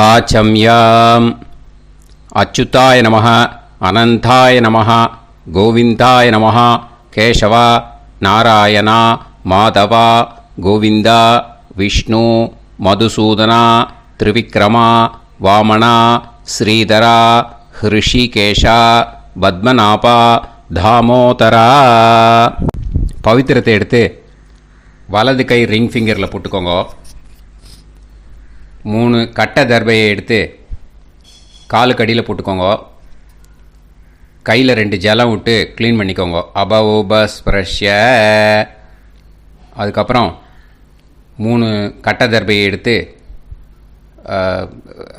ஆச்சம்யாம். அச்சுதாய நமः, அனந்தாய நமः, கோவிந்தாய நமः, கேசவா, நாராயணா, மாதவா, கோவிந்தா, விஷ்ணு, மதுசூதனா, திரிவிக்ரமா, வாமனா, ஸ்ரீதரா, ஹிருஷிகேஷா, பத்மநாபா, தாமோதரா. பவித்திரத்தை எடுத்து வலது கை ரிங் ஃபிங்கரில் போட்டுக்கோங்க. 3 கட்டை தர்பையை எடுத்து காலுக்கடியில் போட்டுக்கோங்க. கையில் 2 ஜலம் விட்டு க்ளீன் பண்ணிக்கோங்க. அபவோபஸ்பிரஷ்ய. அதுக்கப்புறம் 3 கட்டை தர்பையை எடுத்து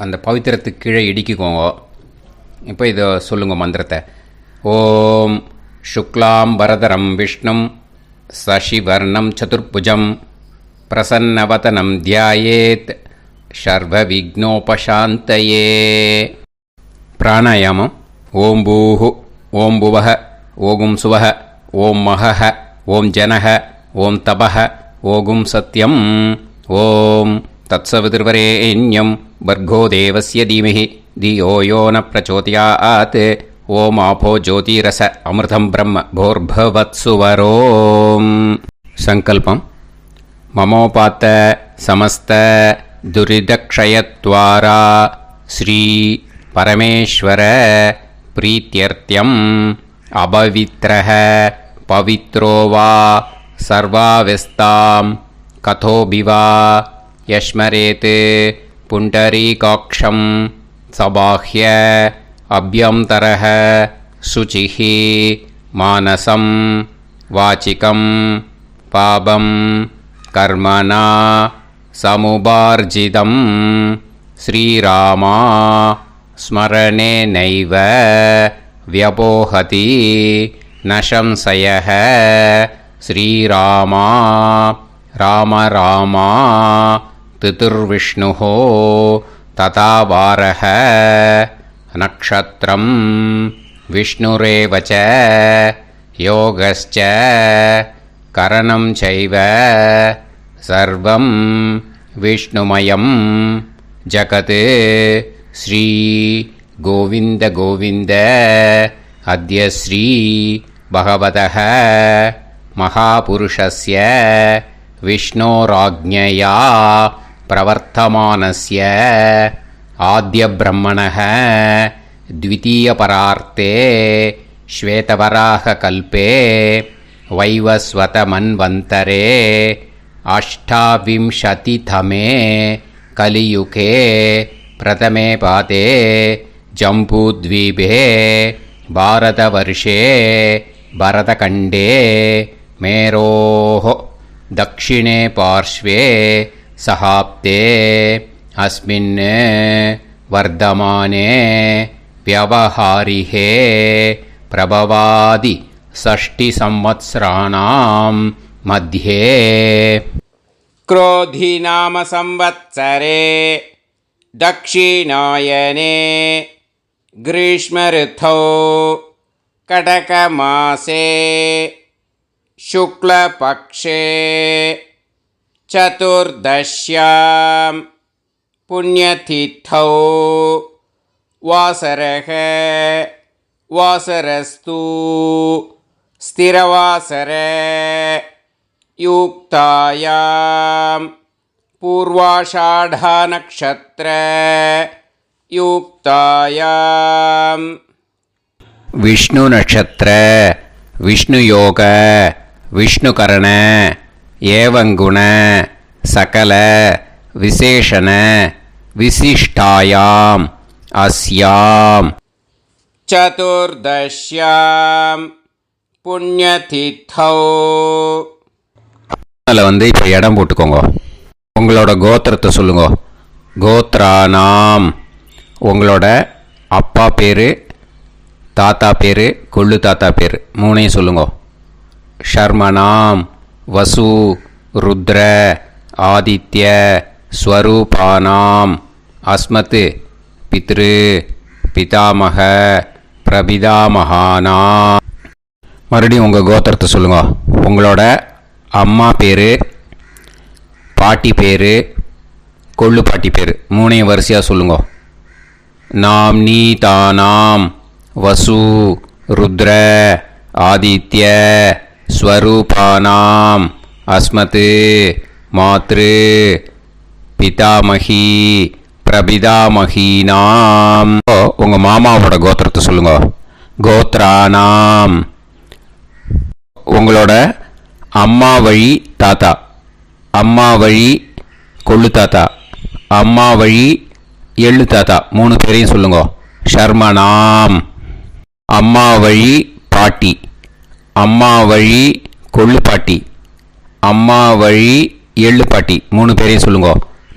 அந்த பவித்திரத்துக்கு கீழே இடிக்கிக்கோங்க. இப்போ இதை சொல்லுங்க மந்திரத்தை. ஓம் சுக்லாம் வரதரம் விஷ்ணும் சசிவர்ணம் சதுர்புஜம் பிரசன்னவதனம் தியாயேத் சர்வ விக்னோபசாந்தயே. பிராணாயாமம். ஓம் பூஹு, ஓம் புவஹ, ஓகும் சுவஹ, ஓம் மஹஹ, ஓம் ஜனஹ, ஓம் தபஹ, ஓகும் சத்யம். ஓம் தத்சவிதுர்வரேண்யம் பர்கோ தேவஸ்ய தீமஹி தியோ யோ ந பிரச்சோதயாத். ஓம் ஆபோ ஜோதிரச அமிர்தம் பிரம்ம போர்பவத்சுவரோம். சங்கல்பம். மமோபாத்த சமஸ்த துரிதக்ஷயத்வாரா ஸ்ரீ பரமேஸ்வர பிரீத்யர்த்தியம் அபவித்ரஹ பவித்ரோ வா சர்வாவஸ்தாம் கதோபிவா யஸ்மரேத் புண்டரீகாக்ஷம் சபாஹ்ய அப்யந்தரஹ சுசிஹ மானசம் வாசிகம் பாபம் கர்மணா சமுபார்ஜிதம் ஸ்ரீராமா ஸ்மரணேனைவ வ்யபோஹதி நசம்சயः. ஸ்ரீராமா ராம ராமா திதிர்விஷ்ணுः ததா வாரः. நக்ஷத்ரம் விஷ்ணுரேவ ச யோகஸ்ச கரணம் சைவ சர்வம் விஷ்ணுமயம் ஜகத். ஸ்ரீ கோவிந்த கோவிந்த அத்ய ஸ்ரீ பகவதः மகாபுருஷஸ்ய விஷ்ணோராஜ்ஞயா பிரவர்த்தமானஸ்ய ஆத்ய பிரம்மணः த்விதீயபரார்த்தே ஸ்வேதவராக கல்பே வைவஸ்வத மன்வந்தரே அஷ்டாவிம்சதிதமே கலியுகே பிரதமே பாதே ஜம்பூத்வீபே பாரதவர்ஷே பரதகண்டே மேரோः தக்ஷிணே பார்ஷ்வே சஹாப்தே அஸ்மின் வர்தமானே व्यवहारिहे प्रभवादि षष्टि संवत्सराणां मध्ये. क्रोधी नाम संवत्सरे दक्षिणायने ग्रीष्मऋतौ कटकमासे शुक्लपक्षे चतुर्दश्यां पुण्यतिथौ वासरः वासरस्तु स्थिरवासर युक्तायां पूर्वाषाढनक्षत्र युक्तायां विष्णु नक्षत्र विष्णु योग विष्णुकरण एवं गुण सकल विशेषण विशिष्टायां अस्याम चतुर्दश्यां पुण्यतिथौ. அதில் இப்போ இடம் போட்டுக்கோங்க. உங்களோட கோத்திரத்தை சொல்லுங்க. கோத்ரானாம். உங்களோட அப்பா பேர், தாத்தா பேர், கொள்ளு தாத்தா பேர் 3ஐயும் சொல்லுங்க. ஷர்மனாம் வசு ருத்ர ஆதித்ய ஸ்வரூபானாம் அஸ்மத் பித்ரு பிதாமக பிரபிதாமகானா. மறுபடியும் உங்கள் கோத்திரத்தை சொல்லுங்கள். உங்களோட அம்மா பேர், பாட்டி பேர், கொள்ளு பாட்டி பேர். மூணையும் வரிசையாக சொல்லுங்க. நாம் நீ தானாம் வசு ருத்ர ஆதித்ய ஸ்வரூபானாம் அஸ்மத் மாத்ரு பிதாமகி பிரபிதாமகீனாம். உங்கள் மாமாவோட கோத்திரத்தை சொல்லுங்க. கோத்ரானாம். உங்களோட அம்மா வழி தாத்தா, அம்மா வழி கொள்ளு தாத்தா, அம்மா வழி எள்ளு தாத்தா, 3 பேரையும் சொல்லுங்க. ஷர்மனாம். அம்மா வழி பாட்டி, அம்மா வழி கொள்ளு பாட்டி, அம்மா வழி எள்ளு பாட்டி, 3 பேரையும் சொல்லுங்க.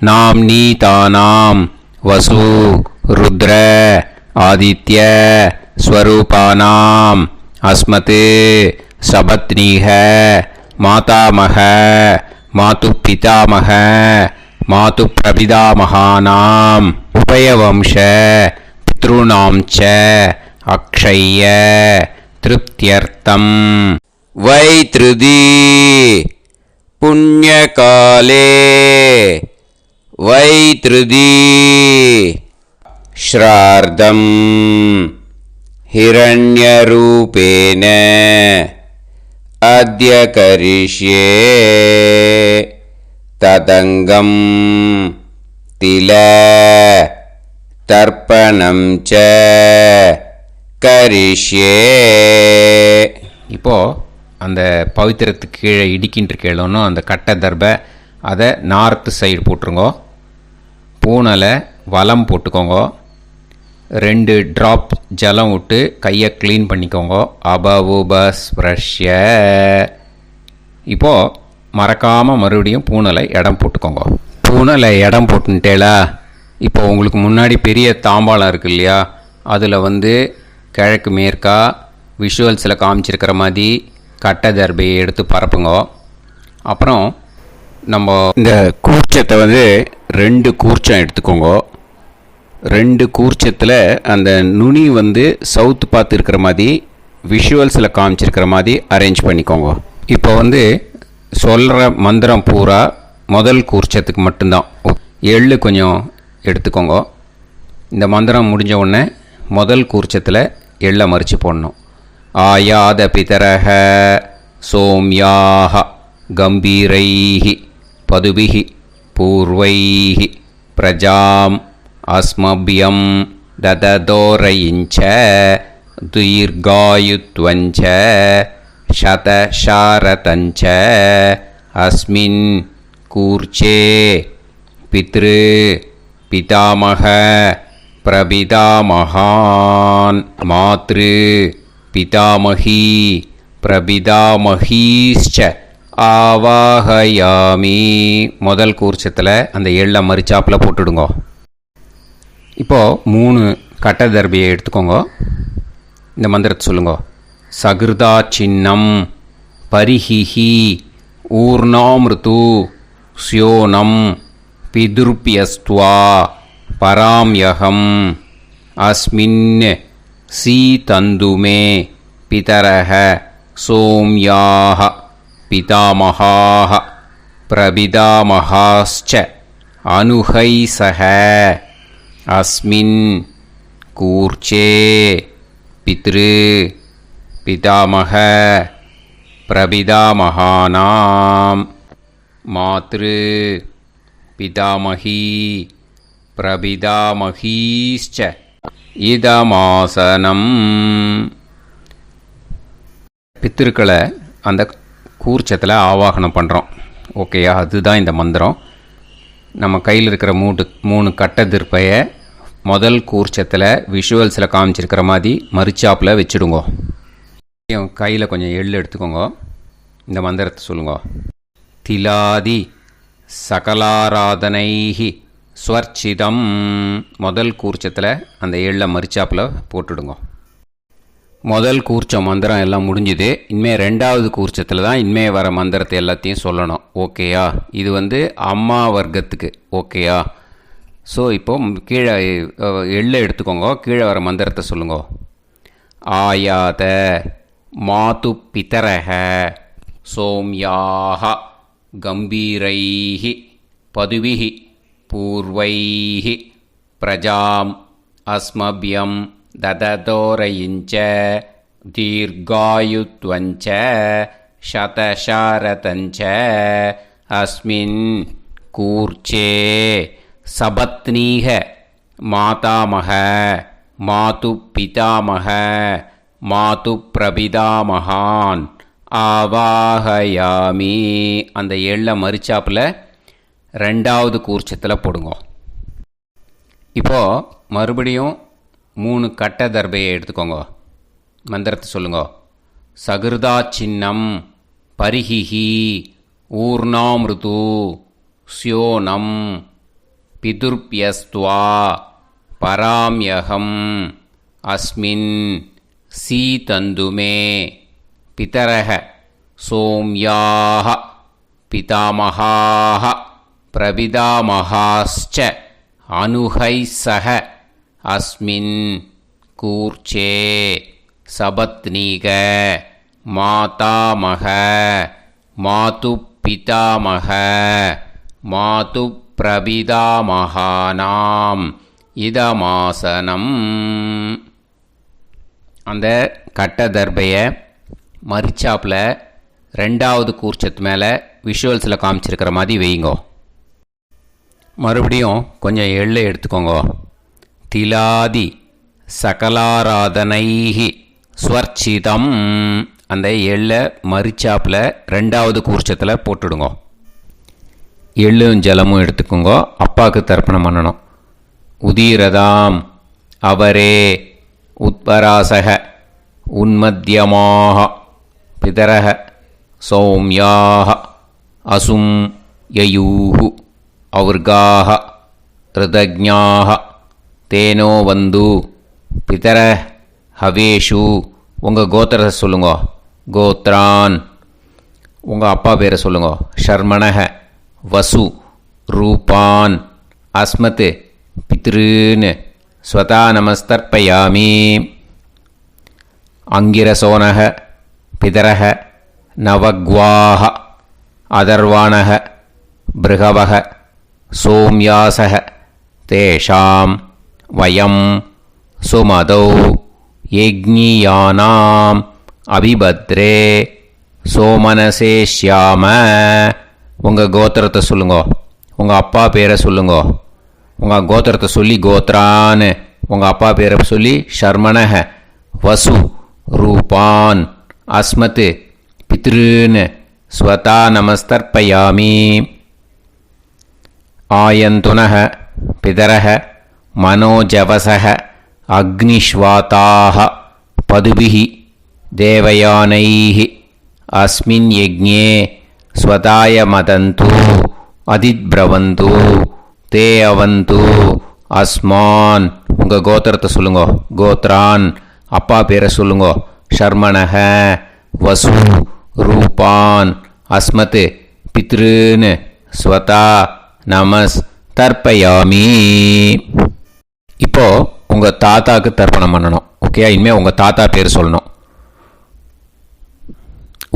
நாம் நீ தானாம் வசு ருத்ர ஆதித்ய ஸ்வரூபானாம் அஸ்மத் சபத்னீஹ மாதாமக மாது பிதாமக மாது பிரபிதாமகானாம் உபயவம்ச பித்ருணாம் ச அக்ஷய்ய திருப்தியர்த்தம் வைத்ருதி புண்ணியகாலே வைத்ருதி ஸ்ரார்த்தம் ஹிரண்யரூபேன அத்ய கரிஷ்யே ததங்கம் தில தர்ப்பணம் ச கரிஷ்யே. இப்போது அந்த பவித்திரத்துக்கு கீழே இடிக்கின்ற கேளோன்னு அந்த கட்டை தர்பை அதை நார்த்து சைடு போட்டுருங்கோ. பூனலை வலம் போட்டுக்கோங்க. 2 ட்ராப் ஜலம் விட்டு கையை க்ளீன் பண்ணிக்கோங்க. அபவுபஸ்ப்ரஷ்ய. இப்போது மறக்காமல் மறுபடியும் பூனலை இடம் போட்டுக்கோங்க. பூனலை இடம் போட்டுட்டேலா. இப்போ உங்களுக்கு முன்னாடி பெரிய தாம்பாளம் இருக்குது இல்லையா, அதில் கிழக்கு மேற்கா விஷுவல்ஸில் காமிச்சிருக்கிற மாதிரி கட்டை தர்பையை எடுத்து பரப்புங்க. அப்புறம் நம்ம இந்த கூர்ச்சத்தை 2 கூர்ச்சம் எடுத்துக்கோங்க. 2 கூர்ச்சத்தில் அந்த நுனி சவுத்து பார்த்து இருக்கிற மாதிரி விஷுவல்ஸில் காமிச்சிருக்கிற மாதிரி அரேஞ்ச் பண்ணிக்கோங்க. இப்போ சொல்கிற மந்திரம் பூரா முதல் கூர்ச்சத்துக்கு மட்டும்தான். எள்ளு கொஞ்சம் எடுத்துக்கோங்க. இந்த மந்திரம் முடிஞ்ச உடனே முதல் கூர்ச்சத்தில் எள்ளை மறித்து போடணும். ஆயாத பிதரஹ சோம்யாக கம்பீரைஹி பதுபிஹி பூர்வைஹி பிரஜாம் அஸ்மபியம் தததோரயிஞ்ச தீர்காயுத்வஞ்ச சதசாரதஞ்ச அஸ்மின் கூர்ச்சே பித்ரு பிதாமக பிரபிதாமகான் மாத்ரு பிதாமகி பிரபிதாமகீஷ்ச ஆவாஹயாமி. முதல் கூர்ச்சத்தில் அந்த எள்ளை மறிச்சாப்பில் போட்டுடுங்க. இப்போது 3 கட்டை தர்பியை எடுத்துக்கோங்க. இந்த மந்திரத்தை சொல்லுங்க. சகிருதா சின்னம் பரிஹிஹி ஊர்ணாமிருத்து ஸ்யோனம் பிதுர்பியஸ்துவா பராம்யகம் அஸ்மின் சீதந்துமே பிதரஹ சோம்யாக பிதாமகாः பிரபிதாமகாஸ்ச அனுஹைசஹ அஸ்மின் கூர்ச்சே பித்ரு பிதாமக பிரபிதாமகானாம் மாத்ரு பிதாமகி பிரபிதாமகீஷ்ச இதமாசனம். பித்திருக்களை அந்த கூர்ச்சத்தில் ஆவாகனம் பண்ணுறோம். ஓகேயா? அதுதான் இந்த மந்திரம். நம்ம கையில் இருக்கிற 3 கட்டை திருப்பையை முதல் கூர்ச்சத்தில் விஷுவல்ஸில் காமிச்சிருக்கிற மாதிரி மறிச்சாப்பில் வச்சுடுங்க. கையில் கொஞ்சம் எள்ளு எடுத்துக்கோங்க. இந்த மந்திரத்தை சொல்லுங்க. திலாதி சகலாராதனைஹி ஸ்வர்ச்சிதம். முதல் கூர்ச்சத்தில் அந்த எள்ளை மறிச்சாப்பில் போட்டுடுங்க. முதல் கூர்ச்சம் மந்திரம் எல்லாம் முடிஞ்சுது. இனிமேல் 2வது கூர்ச்சத்தில் தான் இனிமேல் வர மந்திரத்தை எல்லாத்தையும் சொல்லணும். ஓகேயா? இது அம்மா வர்க்கத்துக்கு. ஓகேயா? ஸோ இப்போது கீழே எள்ளை எடுத்துக்கோங்க. கீழே வர மந்திரத்தை சொல்லுங்க. ஆயாத மாது பிதரஹ சோம்யாக கம்பீரைஹி பதுவிஹி पूर्वैः प्रजाम् अस्मभ्यं ददतोरयिञ्च दीर्घायुत्वञ्च शतशारतञ्च अस्मिन् कूर्चे सपत्नीः मातामह मातुपितामह मातुप्रपितामहान् ஆவாஹயாமி. அந்த எள்ள மரிச்சாப்பில் ரெண்டாவது கூர்ச்சத்தில் போடுங்க. இப்போது மறுபடியும் 3 கட்ட தர்பையை எடுத்துக்கோங்க. மந்திரத்தை சொல்லுங்க. சகிருதா சின்னம் பரிஹிஹி ஊர்ணாமிருது ஸ்யோனம் பிதுர்பியஸ்துவா பராம்யகம் அஸ்மின் சீதந்துமே பிதரஹ சோம்யாஹ பிதாமஹாஹ பிரபிதாமஹாஸ்ச அனுஹைசஹ அஸ்மின் கூர்ச்சே சபத்னீக மாதாமக மாதுப்பிதாமக மாதுப்பிரபிதாமகானாம் இதமாசனம். அந்த கட்ட தர்பையை மரிச்சாப்பில் ரெண்டாவது கூர்ச்சத்து மேலே விஷுவல்ஸில் காமிச்சிருக்கிற மாதிரி வைங்கோ. மறுபடியும் கொஞ்சம் எள்ளை எடுத்துக்கோங்க. திலாதி சகலாராதனைஹி ஸ்வர்ச்சிதம். அந்த எள்ளை மரிச்சாப்பில் ரெண்டாவது கூர்ச்சத்தில் போட்டுடுங்க. எள்ளும் ஜலமும் எடுத்துக்கோங்க. அப்பாவுக்கு தர்ப்பணம் பண்ணணும். உதீரதாம் அவரே உத்பராசக உன்மத்யமாக பிதரஹ சௌம்யாக அசும் யயூஹு அவுர்காஹ ரிதஜ்ஞாஹ தேனோ வந்து பிதர ஹவேஷு. உங்கள் கோத்திரத்தை சொல்லுங்க. கோத்ரான். உங்கள் அப்பா பேரை சொல்லுங்க. ஷர்மணஹ வசு ரூபான் அஸ்மத் பித்ருன்னு ஸ்வதா நமஸ்தர்ப்பயாமி. அங்கிரசோனஹ பிதரஹ நவக்வாஹ அதர்வாணஹ பிருகவஹ சோம்யாசஹ தேஷாம் வயம் சுமதௌ யஜ்ஞியானாம் அபிபத்ரே சோமனசேஷ்யாம. உங்கள் கோத்திரத்தை சொல்லுங்க. உங்கள் அப்பா பேரை சொல்லுங்க. உங்கள் கோத்திரத்தை சொல்லி கோத்ரான்னு உங்கள் அப்பா பேரை சொல்லி ஷர்மணஹ வசு ரூபான் அஸ்மத் பித்ருன்னு ஸ்வதா நமஸ்தர்ப்பயாமி. ஆயந்துனஹ பிதரஹ மனோஜவசஹ அக்னிஷ்வாதாஹ பதுபிஹி தேவயானைஹி அஸ்மின் யஜ்ஞே ஸ்வதாய மதந்து அதித்ப்ரவந்து தே அவந்து அஸ்மான். உங்கள் கோத்திரத்தை சொல்லுங்க. கோத்ரான். அப்பா பேரை சொல்லுங்க. ஷர்மணஹ வசு ரூபான் அஸ்மத் பித்ருன்னு ஸ்வதா நமஸ் தர்ப்பயாமி. இப்போது உங்கள் தாத்தாவுக்கு தர்ப்பணம் பண்ணணும். ஓகே, இனிமேல் உங்கள் தாத்தா பேர் சொல்லணும்.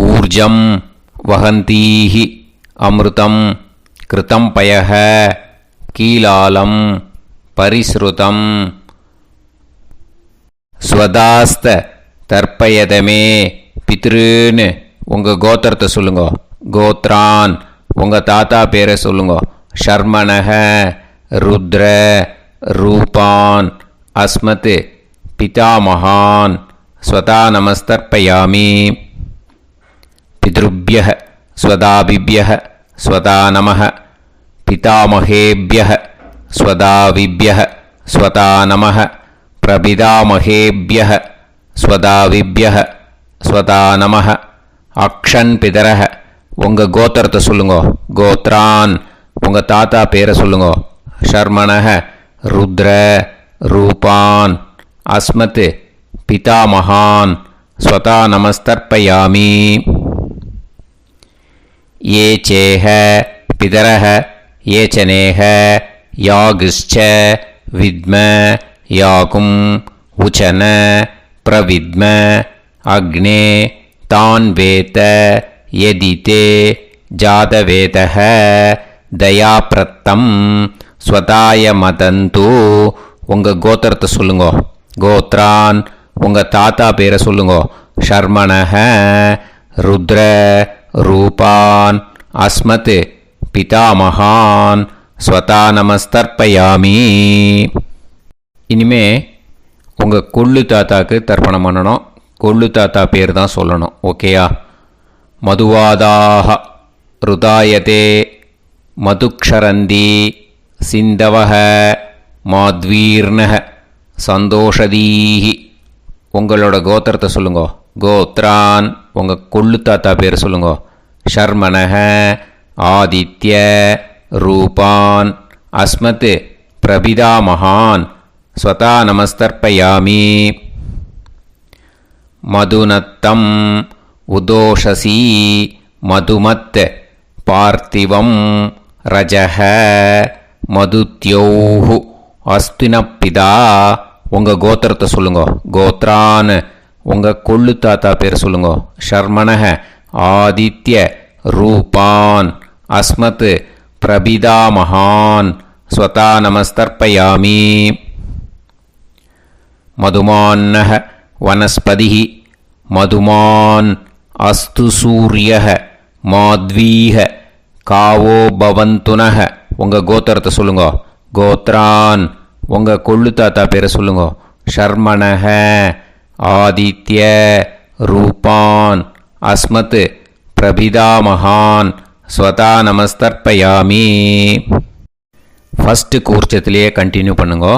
ஊர்ஜம் வஹந்தீஹி அமிர்தம் கிருதம் பயஹ கீலாலம் பரிஸ்ருதம் ஸ்வதாஸ்த தர்ப்பயதமே பித்ருன்னு உங்கள் கோத்திரத்தை சொல்லுங்க. கோத்ரான். உங்கள் தாத்தா பேரை சொல்லுங்க. ஷர்மணஹ ருத்ர ரூபான் அஸ்மத் பிதாமகான் ஸ்வதா நமஸ்தர்ப்பயாமி. பித்ருப்யஹ ஸ்வதாபிப்யஹ ஸ்வதா நமஹ பிதாமகேப்யஹ ஸ்வதாவிப்யஹ ஸ்வதா நமஹ பிரபிதாமகேப்யஹ ஸ்வதாவிப்யஹ ஸ்வதா நமஹ. அக்ஷன் பிதரஹ. உங்கள் கோத்திரத்தை சொல்லுங்க. கோத்ரான். உங்கள் தாத்தா பேரை சொல்லுங்க. ஷர்மணஹ ருத்ர ரூபான் அஸ்மத் பிதாமகான் ஸ்வதா நமஸ்தர்ப்பயாமி. ये चेह पितरः ये चनेह यागश्च विद्म याकुं उचन प्रविद्म अग्ने तान् वेत यदिते जातवेतः दयाप्रत्तं ஸ்வதாய மதந்து உங்கள் கோத்திரத்தை சொல்லுங்கோ. கோத்ரான் உங்கள் தாத்தா பேரை சொல்லுங்கோ. ஷர்மணஹ ருத்ர ரூபான் அஸ்மத் பிதாமகான் ஸ்வதா நமஸ்தர்ப்பயாமி. இனிமே உங்கள் கொள்ளு தாத்தாக்கு தர்ப்பணம் பண்ணணும். கொள்ளு தாத்தா பேர் தான் சொல்லணும். ஓகேயா? மதுவாதாக ருதாயதே மதுக்ஷரந்தி சிந்தவஹ மாத்வீர்ணஹ சந்தோஷதீஹி. உங்களோட கோத்திரத்தை சொல்லுங்கோ. கோத்ரான் உங்கள் கொள்ளு தாத்தா பேர் சொல்லுங்கோ. ஷர்மணஹ ஆதித்ய ரூபான் அஸ்மத் பிரபிதாமகான் ஸ்வதா நமஸ்தர்ப்பயாமி. மதுநத்தம் உதோஷசி மதுமத் பார்த்திவம் ரஜஹ மதுத்யோஹு அஸ்தினப்பிதா. உங்கள் கோத்திரத்தை சொல்லுங்கோ. கோத்ரான் உங்கள் கொள்ளு தாத்தா பேர் சொல்லுங்கோ. ஷர்மணஹ ஆதித்ய ரூபான் அஸ்மத் பிரபிதாமகான் ஸ்வதா நமஸ்தர்ப்பயாமி. மதுமான்னஹ வனஸ்பதிஹி மதுமான் அஸ்து சூரியஹ மாத்வீஹ காவோ பவந்துனஹ. உங்கள் கோத்திரத்தை சொல்லுங்கோ. கோத்ரான் உங்கள் கொள்ளு தாத்தா பேரை சொல்லுங்கோ. ஷர்மணஹ ஆதித்ய ரூபான் அஸ்மத் பிரபிதாமகான் ஸ்வதா நமஸ்தர்ப்பயாமி. ஃபஸ்ட்டு கூர்ச்சத்திலேயே கண்டினியூ பண்ணுங்கோ.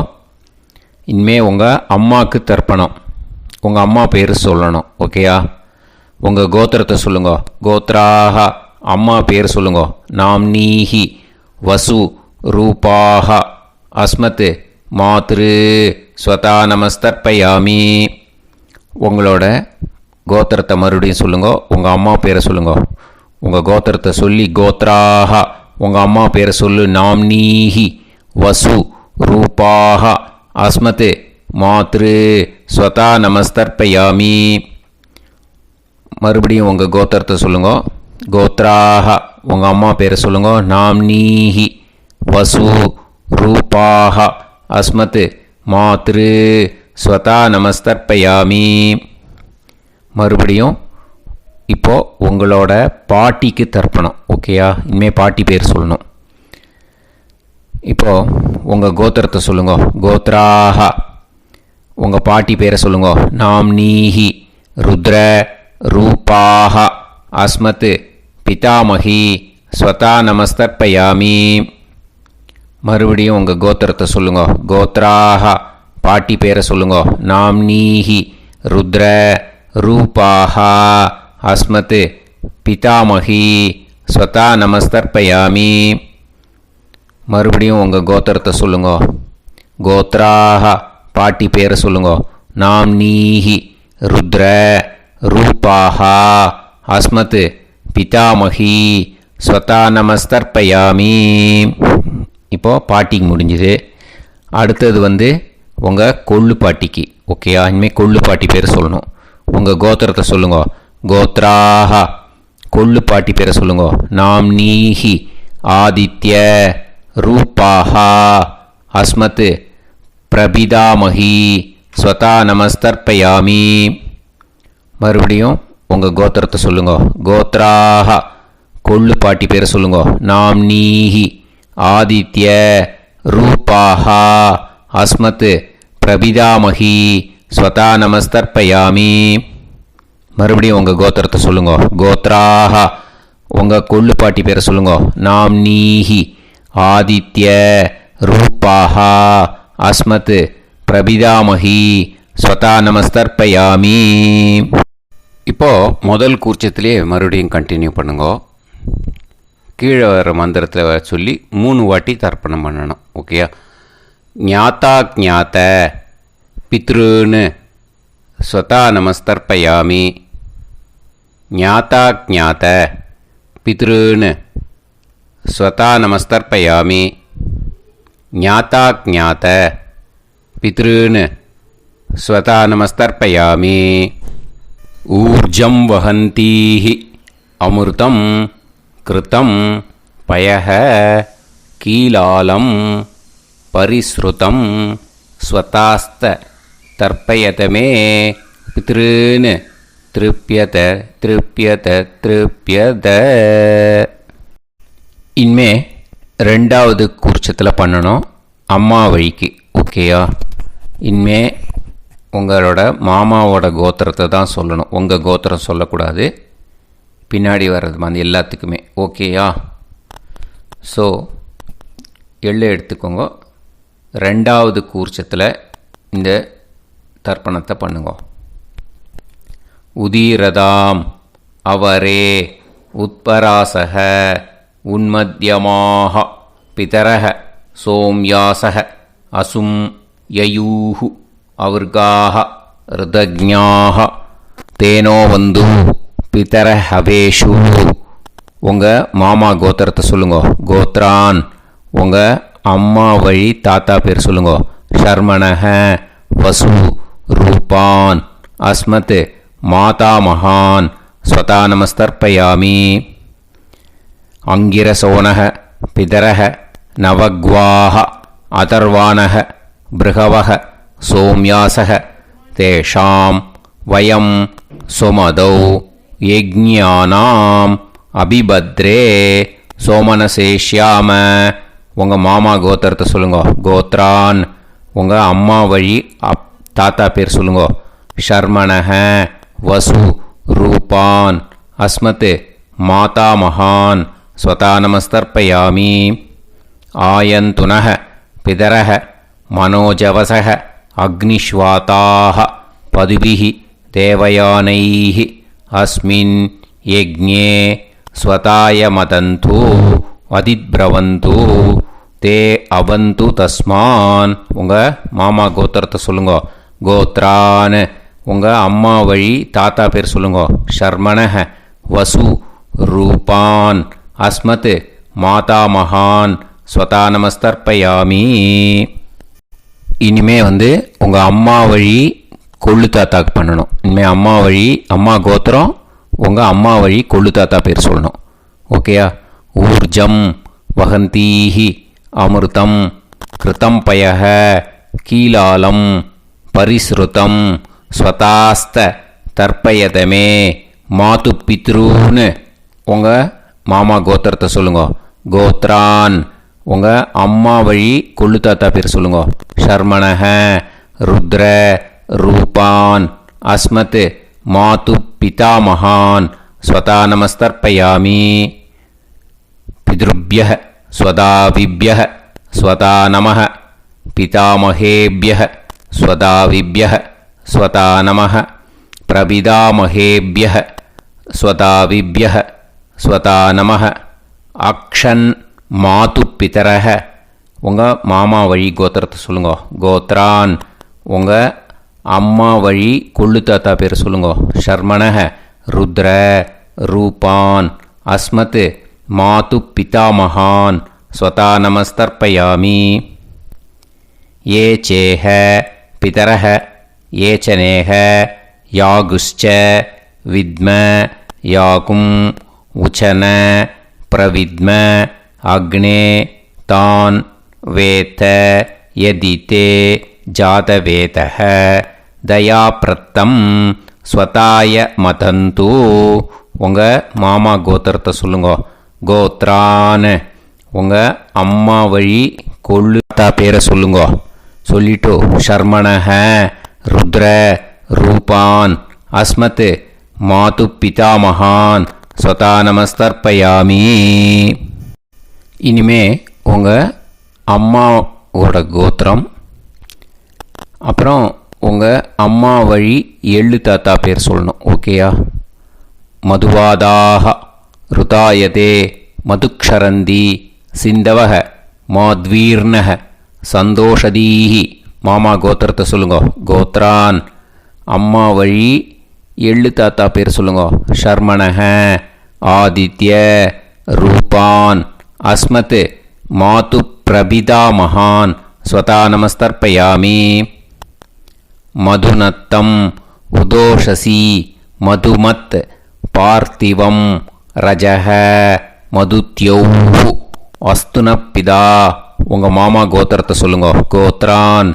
இனிமேல் உங்கள் அம்மாவுக்கு தர்ப்பணம். உங்கள் அம்மா பேர் சொல்லணும். ஓகேயா? உங்கள் கோத்திரத்தை சொல்லுங்கோ. கோத்ராக அம்மா பேர் சொல்லுங்கோ. நாம்னீஹி வசு ரூபாக அஸ்மத் மாத்ரு ஸ்வதா நமஸ்தர்ப்பயாமி. உங்களோட கோத்திரத்தை மறுபடியும் சொல்லுங்கோ. உங்கள் அம்மா பேரை சொல்லுங்கோ. உங்கள் கோத்திரத்தை சொல்லி கோத்ராக உங்கள் அம்மா பேரை சொல்லு. நாம்னீஹி வசு ரூபாக அஸ்மத் மாத்ரு ஸ்வதா நமஸ்தர்ப்பயாமி. மறுபடியும் உங்கள் கோத்திரத்தை சொல்லுங்கோ. கோத்ராக உங்கள் அம்மா பேரை சொல்லுங்கோ. நாம்னீஹி வசு ரூபாக அஸ்மத் மாத்ரு ஸ்வதா நமஸ்தர்ப்பயாமி. மறுபடியும் இப்போது உங்களோட பாட்டிக்கு தர்ப்பணம். ஓகேயா? இனிமேல் பாட்டி பேர் சொல்லணும். இப்போது உங்கள் கோத்திரத்தை சொல்லுங்கோ. கோத்ராக உங்கள் பாட்டி பேரை சொல்லுங்கோ. நாம்னீஹி ருத்ர ரூபாக அஸ்மத் பிதாமகி ஸ்வதா நமஸ்தர்ப்பயாமி. மறுபடியும் உங்கள் கோத்திரத்தை சொல்லுங்கோ. கோத்ராக பாட்டி பேரை சொல்லுங்கோ. நாம்னீஹி ருத்ர ரூபாக அஸ்மத் பிதாமகி ஸ்வதா நமஸ்தர்ப்பயாமி. மறுபடியும் உங்கள் கோத்திரத்தை சொல்லுங்கோ. கோத்ராக பாட்டி பேரை சொல்லுங்கோ. நாம்னீஹி ருத்ர ரூபாக அஸ்மத் பிதாமகி ஸ்வதா நமஸ்தர்ப்பயாமி. இப்போது பாட்டிக்கு முடிஞ்சுது. அடுத்தது உங்கள் கொள்ளு பாட்டிக்கு. ஓகேயா? இனிமேல் கொள்ளு பாட்டி பேர் சொல்லணும். உங்கள் கோத்திரத்தை சொல்லுங்கோ. கோத்ராக கொள்ளு பாட்டி பேரை சொல்லுங்கோ. நாம்னீஹி ஆதித்ய ரூபாக அஸ்மத் பிரபிதாமகி ஸ்வதா நமஸ்தர்ப்பயாமி. மறுபடியும் உங்கள் கோத்திரத்தை சொல்லுங்கோ. கோத்ராக கொள்ளு பாட்டி பேரை சொல்லுங்கோ. நாம்னீஹி ஆதித்ய ரூபாக அஸ்மத் பிரபிதாமகி ஸ்வதா நமஸ்தர்ப்பயாமி. மறுபடியும் உங்கள் கோத்திரத்தை சொல்லுங்கோ. கோத்ராக உங்கள் கொள்ளு பாட்டி பேரை சொல்லுங்கோ. நாம்னீஹி ஆதித்ய ரூபாக அஸ்மத் பிரபிதாமகி ஸ்வதா நமஸ்தர்ப்பயாமி. இப்போது முதல் கூர்ச்சத்திலே மறுபடியும் கண்டினியூ பண்ணுங்கோ. கீழே வர மந்திரத்தை சொல்லி 3 வாட்டி தர்ப்பணம் பண்ணணும். ஓகேயா? ஞாத்தா ஞாத்த பித்ருன்னு ஸ்வதா நமஸ்தர்ப்பயாமி. ஞாத்தா ஞாத்த பித்ருன்னு ஸ்வதா நமஸ்தர்ப்பயாமி. ஞாத்தா ஞாத்த பித்ருன்னு ஸ்வதா நமஸ்தர்ப்பயாமி. ஊர்ஜம் வஹந்தீஹி அமிர்தம் கிருதம் பயஹ கீலாலம் பரிஸ்ருதம் ஸ்வதாஸ்த தர்ப்பயதமே பித்ருன்னு திருப்யத திருப்யத திருப்யத. இனிமே ரெண்டாவது கூர்ச்சத்தில் பண்ணணும் அம்மா வழிக்கு. ஓகேயா? இனிமே உங்களோட மாமாவோட கோத்திரத்தை தான் சொல்லணும், உங்கள் கோத்திரம் சொல்லக்கூடாது. பின்னாடி வர்றது மாதிரி எல்லாத்துக்குமே. ஓகேயா? ஸோ எள்ளு எடுத்துக்கோங்க. ரெண்டாவது கூர்ச்சத்தில் இந்த தர்ப்பணத்தை பண்ணுங்க. உதீரதாம் அவரே உத்பராசக உன்மத்யமாக பிதரக சோம்யாசக அசும் யயூஹு அவர்காக ருதஜ்ஞாக தேனோ வந்து பிதர ஹவேஷு. உங்கள் மாமா கோத்திரத்தை சொல்லுங்க. கோத்ரான் உங்கள் அம்மா வழி தாத்தா பேர் சொல்லுங்க. ஷர்மணக வசு ரூபான் அஸ்மத் மாதா மகான் ஸ்வதா நமஸ்தர்ப்பயாமி. அங்கிரசோனக பிதரக நவக்வாக அதர்வானக பிருகவக சோம்யாசக தேஷாம் வயம் சுமதௌ யஜ்ஞானாம் அபிபத்ரே சோமனசேஷ்யாம. உங்கள் மாமா கோத்திரத்தை சொல்லுங்க. கோத்ரான் உங்கள் அம்மா வழி தாத்தா பேர் சொல்லுங்க. ஷர்மணக வசு ரூபான் அஸ்மத் மாதா மகான் ஸ்வதா நமஸ்தர்ப்பயாமி. ஆயந்துனக பிதரக மனோஜவசக அக்னிஷ்வாதாக பதுபிஹி தேவயானைஹி அஸ்மின் யஜ்ஞே ஸ்வதாய மதந்து அதிப்ரவந்து தே அவந்து தஸ்மான். உங்கள் மாமா கோத்திரத்தை சொல்லுங்க. கோத்ரான் உங்கள் அம்மா வழி தாத்தா பேர் சொல்லுங்க. ஷர்மணக வசு ரூபான் அஸ்மத் மாதா மகான் ஸ்வதா நமஸ்தர்ப்பயாமி. இனிமே உங்கள் அம்மா வழி கொள்ளு தாத்தாக்கு பண்ணணும். இனிமேல் அம்மா வழி அம்மா கோத்திரம் உங்கள் அம்மா வழி கொள்ளு தாத்தா பேர் சொல்லணும். ஓகேயா? ஊர்ஜம் வகந்தீஹி அமிர்தம் கிருதம் பயக கீலாலம் பரிஸ்ருதம் ஸ்வதாஸ்த தர்ப்பயதமே மாது பித்ருன்னு உங்கள் மாமா கோத்திரத்தை சொல்லுங்க. கோத்ரான் உங்கள் அம்மா வழி கொள்ளு தாத்தா பேர் சொல்லுங்க. ஷர்மணக ருத்ர ரூபான் அஸ்மத் மாது பிதா மகான் ஸ்வதா நமஸ்தர்ப்பயாமி. பித்ருப்யः ஸ்வதாவிப்யः ஸ்வதா நமः பிதாமகேப்யः ஸ்வதாவிப்யः ஸ்வதா நமः பிரபிதாமகேப்யः ஸ்வதாவிப்யः ஸ்வதா நமः. அக்ஷன் மாது பிதரக உங்கள் மாமா வழி கோத்திரத்தை சொல்லுங்க. கோத்ரான் உங்கள் அம்மா வழி கொள்ளு தாத்தா பேர் சொல்லுங்க. ஷர்மணக ருத்ர ரூபான் அஸ்மத் மாது பிதா மகான் ஸ்வதா நமஸ்தர்ப்பயாமி. ஏ சேஹ பிதரக ஏ சனேஹ யாகுஷ்ச வித்ம யாகும் உச்சன பிரவித்ம அக்னே தான் வேத யதிதே ஜாதவேதः தயாப்ரத்தம் ஸ்வதாய மதந்து. உங்கள் மாமா கோத்திரத்தை சொல்லுங்க. கோத்ரான் உங்கள் அம்மா வழி கொள்ளு தாத்தா பேரை சொல்லுங்க. சொல்லிட்டு ஷர்மணக ருத்ர ரூபான் அஸ்மத் மாது பிதா மகான் ஸ்வதா நமஸ்தர்ப்பயாமி. இனிமே உங்கள் அம்மாவோட கோத்திரம் அப்புறம் உங்கள் அம்மா வழி எள்ளு தாத்தா பேர் சொல்லணும். ஓகேயா? மதுவாதாக ருதாயதே மதுக்ஷரந்தி சிந்தவக மாத்வீர்ணக சந்தோஷதீஹி. மாமா கோத்திரத்தை சொல்லுங்க. கோத்ரான் அம்மா வழி எள்ளு தாத்தா பேர் சொல்லுங்க. ஷர்மணக ஆதித்ய ரூபான் அஸ்மத் மாது பிரபிதா மகான் ஸ்வதா நமஸ்தர்ப்பயாமி. மதுநத்தம் உதோஷசி மதுமத் பார்த்திவம் ரஜக மதுத்யௌ அஸ்துனப்பிதா உங்கள் மாமா கோத்திரத்தை சொல்லுங்க. கோத்ரான்.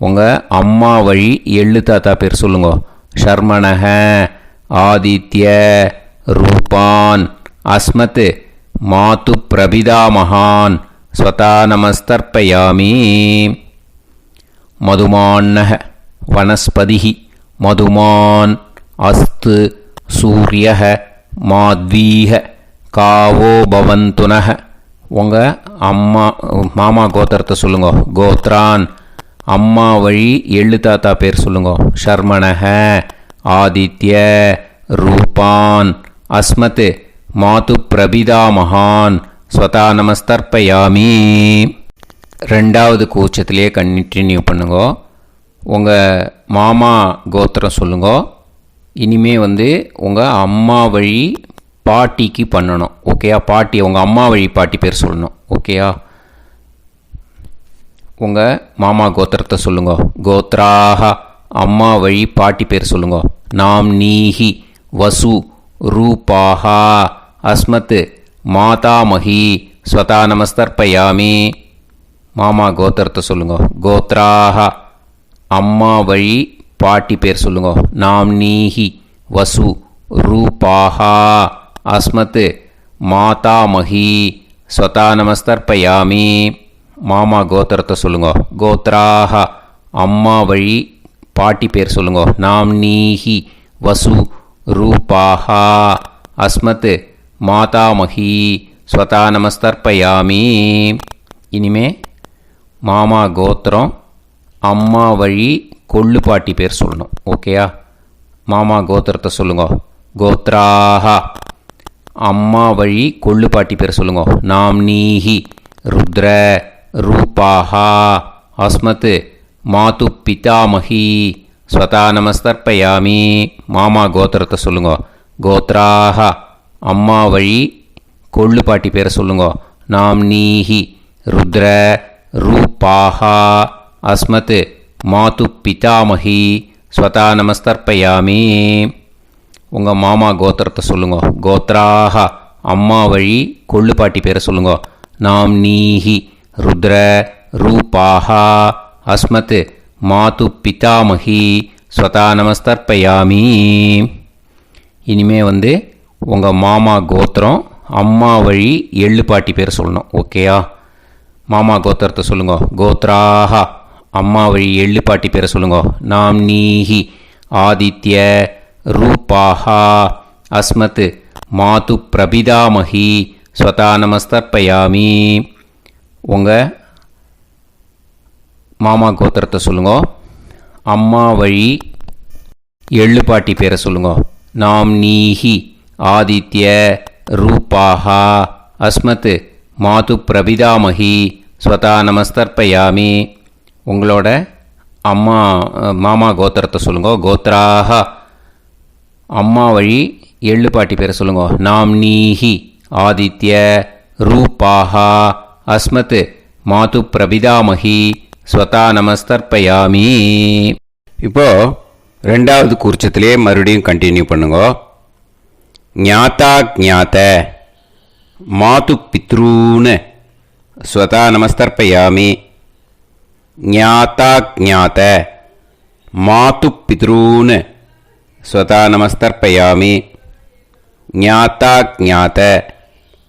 உங்கள் அம்மா வழி எள்ளு தாத்தா பேர் சொல்லுங்க. ஷர்மணஹ, ஆதித்ய, ரூபான், அஸ்மத், மாது பிரபிதாமகான், ஸ்வதா நமஸ்தர்ப்பயாமி. மதுமான்னஹ, வனஸ்பதிஹி, மதுமான், அஸ்து, சூரியஹ, மாத்வீஹ, காவோ பவந்துனஹ. உங்கள் மாமா கோத்திரத்தை சொல்லுங்க. கோத்ரான். அம்மா வழி எள்ளு தாத்தா பேர் சொல்லுங்க. ஷர்மணஹ, ஆதித்ய, ரூபான், அஸ்மத், மாது பிரபிதாமகான், ஸ்வதா நமஸ்தர்ப்பயாமி. ரெண்டாவது கூச்சத்திலே கண்டினியூ பண்ணுங்க. உங்கள் மாமா கோத்திரம் சொல்லுங்க. இனிமே உங்கள் அம்மா வழி பாட்டிக்கு பண்ணணும். ஓகேயா? பாட்டி, உங்கள் அம்மா வழி பாட்டி பேர் சொல்லணும். ஓகேயா? உங்கள் மாமா கோத்திரத்தை சொல்லுங்க. கோத்ராஹ, அம்மா வழி பாட்டி பேர் சொல்லுங்க. நாம் நீஹி, வசு, ரூபாஹா, அஸ்மத், மாதாமஹி, ஸ்வதா நமஸ்தர்ப்பயாமி. மாமா கோத்திரத்தை சொல்லுங்க. கோத்ராஹ, அம்மா வழி பாட்டி பேர் சொல்லுங்க. நாம் நீஹி, வசு, ரூபாஹா, அஸ்மத், மாதாமஹி, ஸ்வதா நமஸ்தர்ப்பயாமி. மாமா கோத்திரத்தை சொல்லுங்க. கோத்ராஹ, அம்மா வழி பாட்டி பேர் சொல்லுங்க. நாம் நீஹி, வசு, ரூபாஹா, அஸ்மத், மாதாமஹி, ஸ்வதா நமஸ்தர்ப்பயாமி. இனிமே மாமா கோத்திரம் அம்மா வழி கொள்ளு பாட்டி பேர் சொல்லணும். ஓகேயா? மாமா கோத்திரத்தை சொல்லுங்க. கோத்ராஹ, அம்மா வழி கொள்ளு பாட்டி பேர் சொல்லுங்க. நாம் நீஹி, ருத்ர, ரூபாஹா, அஸ்மத், மாது பிதாமஹி, ஸ்வதா நமஸ்தர்ப்பயாமி. மாமா கோத்திரத்தை சொல்லுங்க. கோத்ராஹ, அம்மா வழி கொள்ளு பாட்டி பேரை சொல்லுங்க. நாம் நீஹி, ருத்ர, ரூபாஹா, அஸ்மத், மாது பிதாமஹி, ஸ்வதா நமஸ்தர்ப்பயாமி. உங்கள் மாமா கோத்திரத்தை சொல்லுங்க. கோத்ராஹ, அம்மா வழி கொள்ளு பாட்டி பேரை சொல்லுங்க. நாம் நீஹி, ருத்ர, ரூபாஹா, அஸ்மத், மாது பிதாமஹி, ஸ்வதா நமஸ்தர்ப்பயாமி. இனிமே உங்கள் மாமா கோத்திரம் அம்மா வழி எள்ளு பாட்டி பேர் சொல்லணும். ஓகேயா? மாமா கோத்திரத்தை சொல்லுங்க. கோத்ராஹ, அம்மா வழி எள்ளு பாட்டி பேரை சொல்லுங்க. நாம் நீஹி, ஆதித்ய, ரூபாஹா, அஸ்மத், மாது பிரபிதாமஹி, ஸ்வதா நமஸ்தர்ப்பயாமி. உங்கள் மாமா கோத்திரத்தை சொல்லுங்க. அம்மா வழி எள்ளு பாட்டி பேரை சொல்லுங்க. நாம் நீஹி, ஆதித்ய, ரூபாஹா, அஸ்மத், மாது பிரபிதாமஹி, ஸ்வதா நமஸ்தர்ப்பயாமி. உங்களோட மாமா கோத்திரத்தை சொல்லுங்க. கோத்ராஹ, அம்மா வழி எள்ளு பாட்டி பேரை சொல்லுங்க. நாம் நீஹி, ஆதித்ய, ரூபாஹா, அஸ்மத், மாது பிரபிதாமஹி, ஸ்வதா நமஸ்தர்ப்பயாமி. இப்போ ரெண்டாவது கூர்ச்சத்திலே மறுபடியும் கண்டினியூ பண்ணுங்க. ஞாதா ஞாத, மாது பித்ரூன், ஸ்வதா நமஸ்தர்ப்பயாமி. ஞாதா ஞாத, மாது பித்ரூன், ஸ்வதா நமஸ்தர்ப்பயாமி. ஞாதா ஞாத,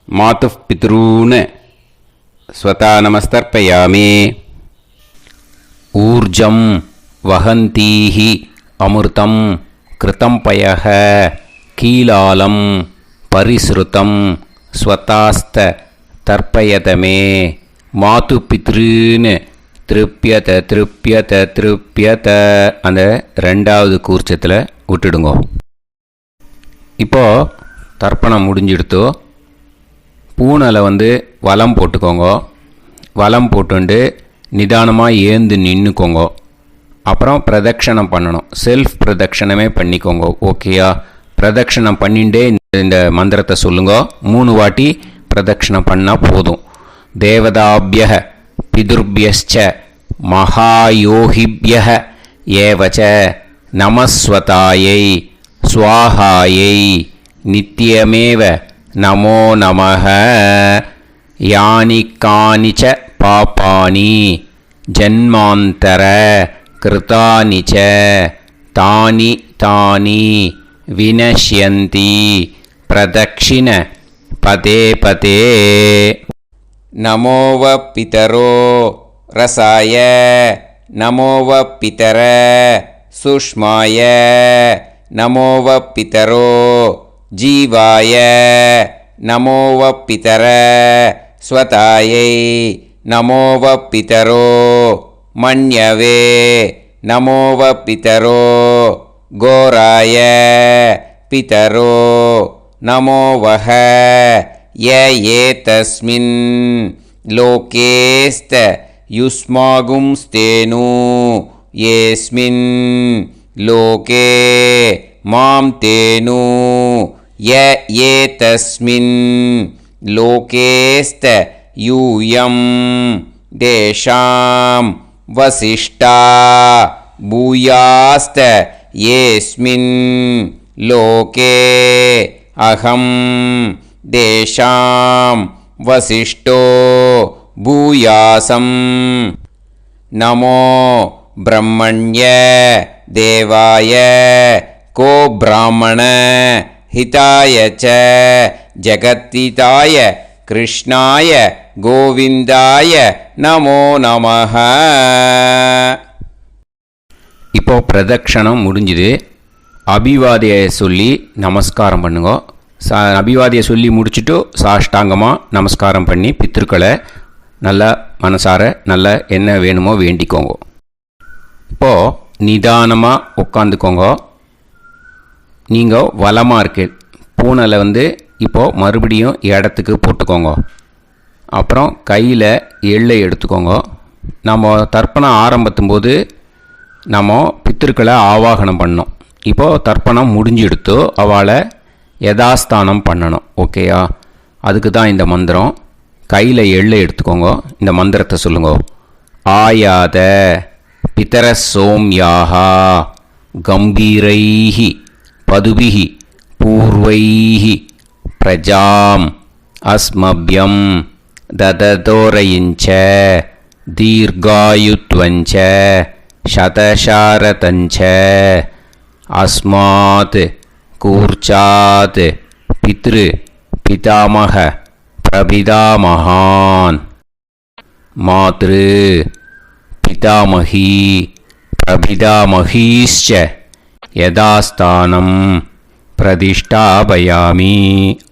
மாது பித்ரூன், ஸ்வதா நமஸ்தர்ப்பயாமி. ஊர்ஜம் வஹந்தீஹி அமிர்தம் கிருதம் பயஹ கீலாலம் பரிஸ்ருதம் ஸ்வதாஸ்த தர்ப்பயதமே. மாது பித்ருன்னு திருப்பியத திருப்பியத திருப்பியத அந்த ரெண்டாவது கூர்ச்சத்தில் விட்டுடுங்க. இப்போது தர்ப்பணம் முடிஞ்சிடுத்தோ பூனலை வலம் போட்டுக்கோங்க. வலம் போட்டுண்டு நிதானமாக ஏந்து நின்றுக்கோங்க. அப்புறம் பிரதட்சணம் பண்ணணும். செல்ஃப் பிரதட்சணமே பண்ணிக்கோங்க. ஓகேயா? பிரதட்சணம் பண்ணிண்டே இந்த மந்திரத்தை சொல்லுங்க. 3 வாட்டி பிரதட்சணம் பண்ணால் போதும். தேவதாபிய பிதுர்பியஸ்ச மகாயோகிபிய ஏவச்ச நமஸ்வதாயை ஸ்வாஹாயை நித்யமேவ நமோ நமஹ. யானி கானிச்ச பாபானி ஜன்மாந்தர கிருதானி ச தானி தானி வினஷ்யந்தி பிரதக்ஷிண பதே பதே. நமோவ பிதரோ ரசாய நமோவ பிதர சுஷ்மாய நமோவ பிதரோ ஜீவாய நமோவ பிதர ஸ்வதாயை நமோவ பிதரோ மன்யவே நமோவ பிதரோ கோராய பிதரோ நமோவஹ ய ஏதஸ்மின் லோகேஸ்த யுஸ்மாகும்ஸ்தேனு ஏஸ்மின் லோகே மாம் தேனு ய ஏதஸ்மின் லோகேஸ்த யூயம் தேஷாம் வசிஷ்டா பூயாஸ்த ஏஸ்மின் லோகே அகம் தேஷாம் வசிஷ்டோ பூயாசம். நமோ பிரம்மண்ய தேவாய கோ பிராமண ஹிதாய ச ஜகத்திதாய கிருஷ்ணாய கோவிந்தாய நமோ நமஹ. இப்போ பிரதக்ஷணம் முடிஞ்சுது. அபிவாதியை சொல்லி நமஸ்காரம் பண்ணுங்க. அபிவாதியை சொல்லி முடிச்சுட்டு சாஷ்டாங்கமாக நமஸ்காரம் பண்ணி பித்ருக்களை நல்லா மனசார நல்லா என்ன வேணுமோ வேண்டிக்கோங்க. இப்போது நிதானமாக உட்காந்துக்கோங்க. நீங்கள் வலமாக இருக்கு பூனலை இப்போது மறுபடியும் இடத்துக்கு போட்டுக்கோங்க. அப்புறம் கையில் எள்ளை எடுத்துக்கோங்க. நம்ம தர்ப்பணம் ஆரம்பத்தும் போது நம்ம பித்திருக்களை ஆவாகனம் பண்ணோம். இப்போது தர்ப்பணம் முடிஞ்செடுத்து அவளை யதாஸ்தானம் பண்ணணும். ஓகேயா? அதுக்கு தான் இந்த மந்திரம். கையில் எள்ளை எடுத்துக்கோங்க. இந்த மந்திரத்தை சொல்லுங்க. ஆயாத பிதர சோம்யாஹா கம்பீரைஹி பதுபிஹி பூர்வைஹி பிரஜாம் அஸ்மப்யம் தததோரயிஞ்ச தீர்காயுத்வஞ்ச சதசாரதஞ்ச அஸ்மாத் கூர்ச்சாத் பித்ரு பிதாமக பிரபிதாமகான் மாத்ரு பிதாமகி பிரபிதாமகீஷ்ச யதாஸ்தானம் பிரதிஷ்டாபயாமி.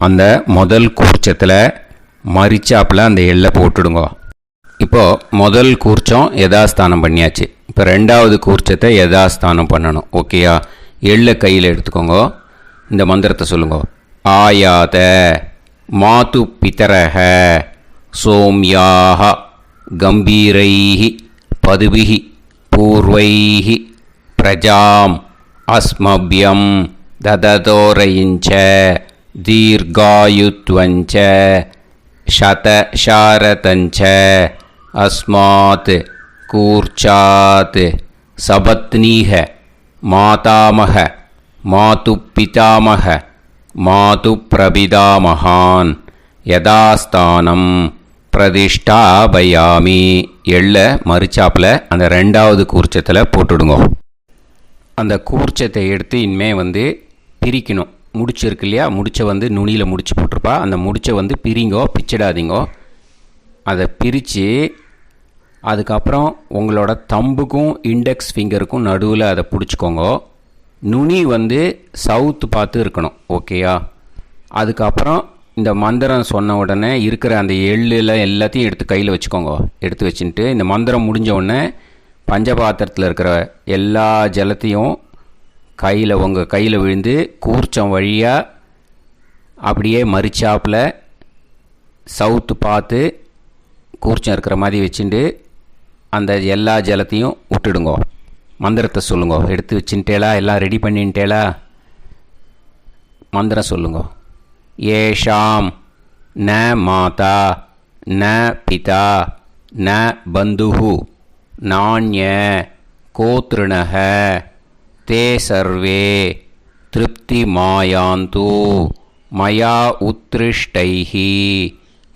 அந்த முதல் கூர்ச்சத்தில் மரிச்சாப்பில் அந்த எள்ளை போட்டுடுங்க. இப்போது முதல் கூர்ச்சம் யதாஸ்தானம் பண்ணியாச்சு. இப்போ ரெண்டாவது கூர்ச்சத்தை யதாஸ்தானம் பண்ணணும். ஓகேயா? எள்ளை கையில் எடுத்துக்கோங்க. இந்த மந்திரத்தை சொல்லுங்க. ஆயாத மாது பிதரஹ சோம்யாக கம்பீரைஹி பதுபிஹி பூர்வைஹி பிரஜாம் அஸ்மப்யம் தததோரயிஞ்ச தீர்காயுத்வஞ்ச சதசாரதஞ்ச அஸ்மாத் கூர்ச்சாத் சபத்னீஹ மாதாமக மாது பிதாமக மாது பிரபிதாமகான் யதாஸ்தானம் பிரதிஷ்டாபயாமி. எள்ள மரிச்சாப்பில் அந்த ரெண்டாவது கூர்ச்சத்தில் போட்டுடுங்க. அந்த கூர்ச்சத்தை எடுத்து இனிமே பிரிக்கணும். முடிச்சிருக்கு இல்லையா? முடிச்சை நுனியில் முடிச்சு போட்டிருப்பா. அந்த முடிச்சை பிரிங்கோ, பிச்சிடாதீங்கோ. அதை பிரித்து அதுக்கப்புறம் உங்களோட தம்புக்கும் இண்டெக்ஸ் ஃபிங்கருக்கும் நடுவில் அதை பிடிச்சிக்கோங்க. நுனி சவுத்து பார்த்து இருக்கணும். ஓகேயா? அதுக்கப்புறம் இந்த மந்திரம் சொன்ன உடனே இருக்கிற அந்த எள்ளில் எல்லாத்தையும் எடுத்து கையில் வச்சுக்கோங்க. எடுத்து வச்சுட்டு இந்த மந்திரம் முடிஞ்ச உடனே பஞ்சபாத்திரத்தில் இருக்கிற எல்லா ஜலத்தையும் உங்கள் கையில் விழுந்து கூர்ச்சம் வழியாக அப்படியே மரிச்சாப்பில் சவுத்து பார்த்து கூர்ச்சம் இருக்கிற மாதிரி வச்சுட்டு அந்த எல்லா ஜலத்தையும் விட்டுடுங்கோ. மந்திரத்தை சொல்லுங்க. எடுத்து வச்சுட்டேலா? எல்லாம் ரெடி பண்ணிட்டேலா? மந்திரம் சொல்லுங்க. ஏஷாம் ந மாதா ந பிதா ந பந்துஹு நாண்ய கோத்ருணஹ தே சர்வே திருப்தி மாயாந்து மயா உத்ருஷ்டைஹி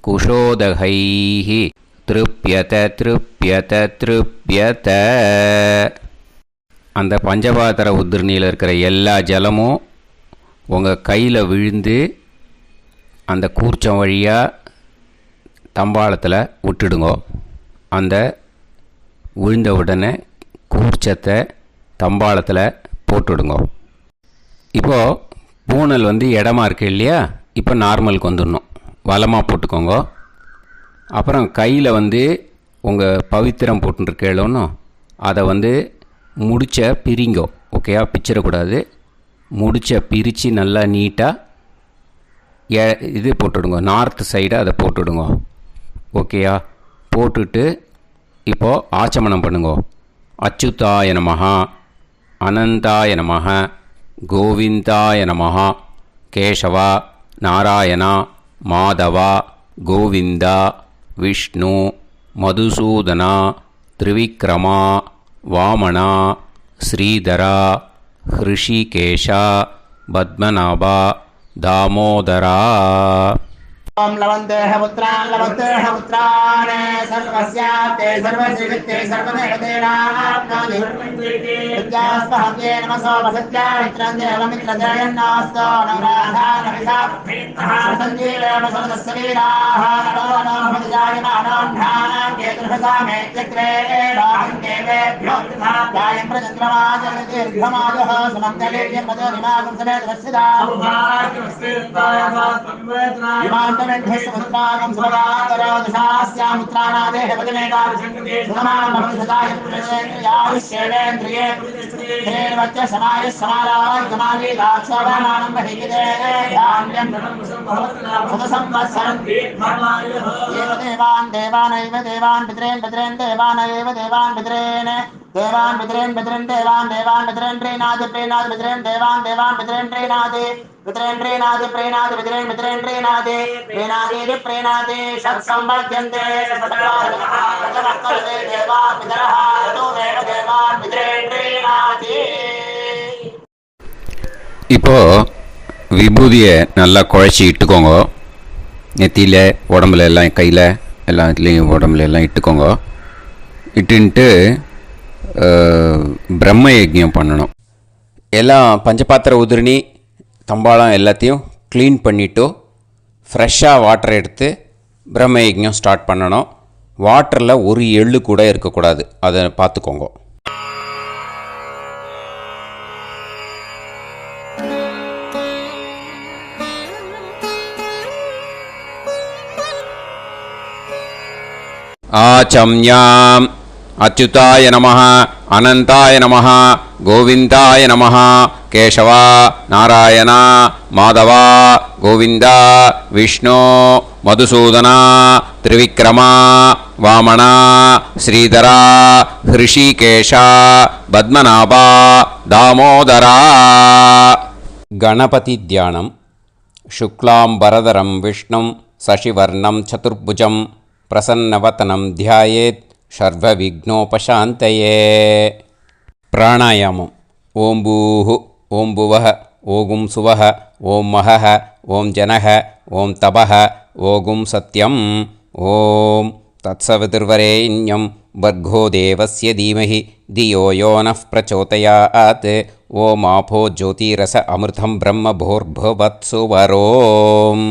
குஷோதகைஹி திருப்யத திருப்யத திருப்யத. அந்த பஞ்சபாத்திர உதிரணியில் இருக்கிற எல்லா ஜலமும் உங்கள் கையில் விழுந்து அந்த கூர்ச்சம் வழியாக தம்பாளத்தில் விட்டுடுங்கோ. அந்த விழுந்த உடனே கூர்ச்சத்தை தம்பாளத்தில் போட்டுடுங்கோ. இப்போது பூனல் இடமா இருக்கு இல்லையா, இப்போ நார்மலுக்கு வந்துடணும். வலமாக போட்டுக்கோங்க. அப்புறம் கையில் உங்கள் பவித்திரம் போட்டுருக்கேளோன்னு அதை முடிச்ச பிரிங்கோ. ஓகேயா, பிச்சிடக்கூடாது. முடிச்ச பிரித்து நல்லா நீட்டாக இது போட்டுடுங்க, நார்த் சைடை அதை போட்டுடுங்க. ஓகேயா, போட்டுட்டு இப்போது ஆச்சமனம் பண்ணுங்க. அச்சுதாய நமஹ, அனந்தாய நமஹ, கோவிந்தாய நமஹ, கேசவா, நாராயணா, மாதவா, கோவிந்தா, விஷ்ணு, மதுசூதனா, திரிவிக்ரமா, வாமனா, ஸ்ரீதரா, ஹிருஷிகேஷா, பத்மநாபா, தாமோதரா. ओम लवन्तेह पुत्रान् लवन्तेह पुत्रान् सर्वस्याप्ते सर्वश्रीवित्ते सर्वदेवतेनाप्नोति विद्यास्पहव्ये नमसो वसत्यामित्रं देवमित्रजयन्नास्तो नवराधानविदाः सञ्जीवेमसोदस्सवीराः नमो नमोऽजायमानोऽन्धानां केतुर्हसामेत्यग्रे बाहं देवेभ्यो ध्यायं प्रचन्द्रमाजनिर्घमाजः सुमङ्गलेर्यन्मदो निमागं समेत वत्सिदा ेन्द्रस्वपुत्रागं सुभगातराजशास्यामुत्रानादेहपतिमेकायुष्येवेन्द्रिये समाय समारागमालीलाक्षोभामानं देवान् देवानैव देवान् पितरेन् पितरेन् देवानैव देवान् पितरेन् देवान् पितरेन् पितरेन् देवान् देवान् पितरेन् प्रीणाति प्रीणाति पितरेन् देवान् देवान् पितरेन् प्रीणाति पितरेन् प्रीणाति प्रीणाति पितरेन् पितरेन् प्रीणाति प्रीणाति प्रीणाति षट्संवर्ध्यन्ते देवा पितरः तोमेव देवान् पितरेन् प्रीणाति. இப்போ விபூதியை நல்லா குழச்சி இட்டுக்கோங்க. நெத்தியில், உடம்புல எல்லாம், கையில் எல்லாத்துலேயும் உடம்புல எல்லாம் இட்டுக்கோங்க. இட்டுன்ட்டு பிரம்ம யஜ்ஞம் பண்ணணும். எல்லாம் பஞ்சபாத்திர உதிரணி தம்பாளம் எல்லாத்தையும் க்ளீன் பண்ணிவிட்டு ஃப்ரெஷ்ஷாக வாட்டர் எடுத்து பிரம்ம யஜ்ஞம் ஸ்டார்ட் பண்ணணும். வாட்டரில் ஒரு எள்ளு கூட இருக்கக்கூடாது, அதை பார்த்துக்கோங்க. ஆச்சம்யாம் அச்சுதாய நமஹ, அனந்தாய நமஹ, கோவிந்தாய நமஹ, கேசவா, நாராயணா, மாதவா, கோவிந்தா, விஷ்ணு, மதுசூதனா, திரிவிக்ரமா, வாமனா, ஸ்ரீதரா, ஹிருஷிகேஷா, பத்மநாபா, தாமோதரா. கணபதி தியானம். சுக்லாம்பரதரம் விஷ்ணும் சசிவர்ணம் சதுர்புஜம் பிரசன்னவதனம் தியாயேத் சர்வவிக்னோபசாந்தயே. பிராணாயாமம். ஓம் பூஹு, ஓம் புவஹ, ஓகும் சுவஹ, ஓம் மஹஹ, ஓம் ஜனஹ, ஓம் தபஹ, ஓகும் சத்யம். ஓம் தத்சவிதுர்வரேண்யம் வர்கோ தேவஸ்ய தீமஹி தியோ யோ நः பிரச்சோதயாத். ஓம் ஆபோ ஜோதிரஸ அமிர்தம் பிரம்ம பூர்புவத்சு வரோம்.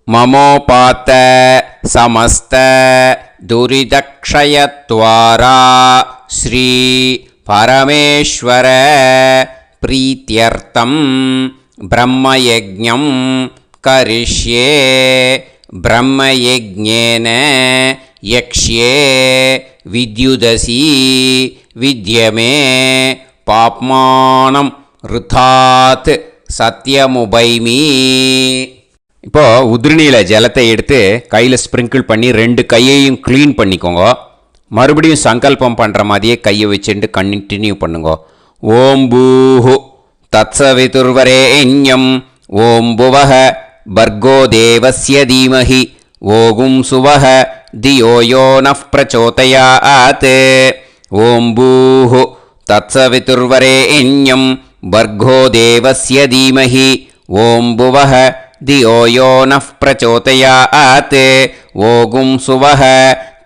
மமோபாத்த சமஸ்த துரிதக்ஷயத்வாரா ஸ்ரீ பரமேஸ்வர பிரீத்யர்த்தம் பிரம்மயஜ்ஞம் கரிஷ்யே. பிரம்மயஜ்ஞேன யக்ஷ்யே வித்யுதசி வித்யமே பாப்மானம் ருதாத் சத்யமுபைமி. இப்போது உதிரணியில் ஜலத்தை எடுத்து கையில் ஸ்ப்ரிங்கிள் பண்ணி 2 கையையும் க்ளீன் பண்ணிக்கோங்க. மறுபடியும் சங்கல்பம் பண்ணுற மாதிரியே கையை வச்சுட்டு கண்டினியூ பண்ணுங்க. ஓம் பூஹு தத்சவிதுர்வரேண்யம் ஓம் புவஹ பர்கோ தேவஸ்ய தீமஹி ஓகும் சுவஹ தியோ யோ நः பிரச்சோதயாத். ஓம் பூஹு தத்சவிதுர்வரேண்யம் பர்கோ தேவஸ்ய தீமஹி ஓம் புவஹ தியோ யோ நः பிரச்சோதயாத். ओगुं सुवः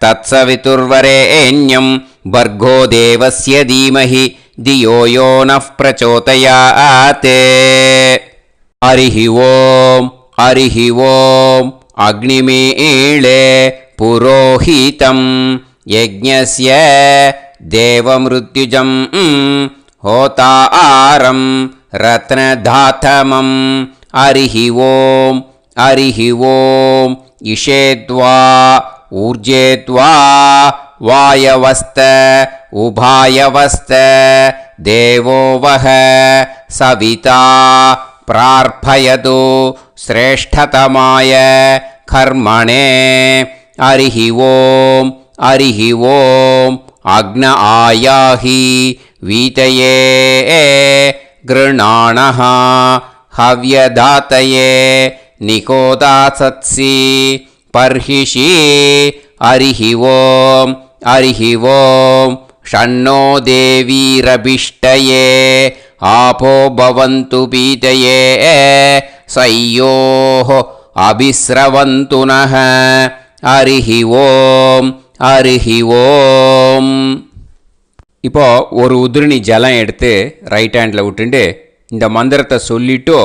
तत्सवितुर्वरेण्यं भर्गो देवस्य धीमहि धियो यो नः प्रचोदयात् हरिः ओम् अग्निमीळे पुरोहितं यज्ञस्य देवमृत्युजं होतारं रत्नधातमं हरिः ओम् इषेद्वा ऊर्जेद्वा वायवस्त उभायवस्त देवो वः सविता प्रार्थयतु श्रेष्ठतमाय कर्मणे हरिः ओम् अग्न आयाहि वीतये गृणाणः हव्यदातये निकोदासत्सि पर्हिषि हरिः ओम् षण्णो देवीरभिष्टये आपो भवन्तु पीतये सयोः अभिस्रवन्तु नः हरिः ओम् இப்போ ஒரு உதிரணி ஜலம் எடுத்து ரைட் ஹேண்டில் விட்டுண்டு இந்த மந்திரத்தை சொல்லிவிட்டு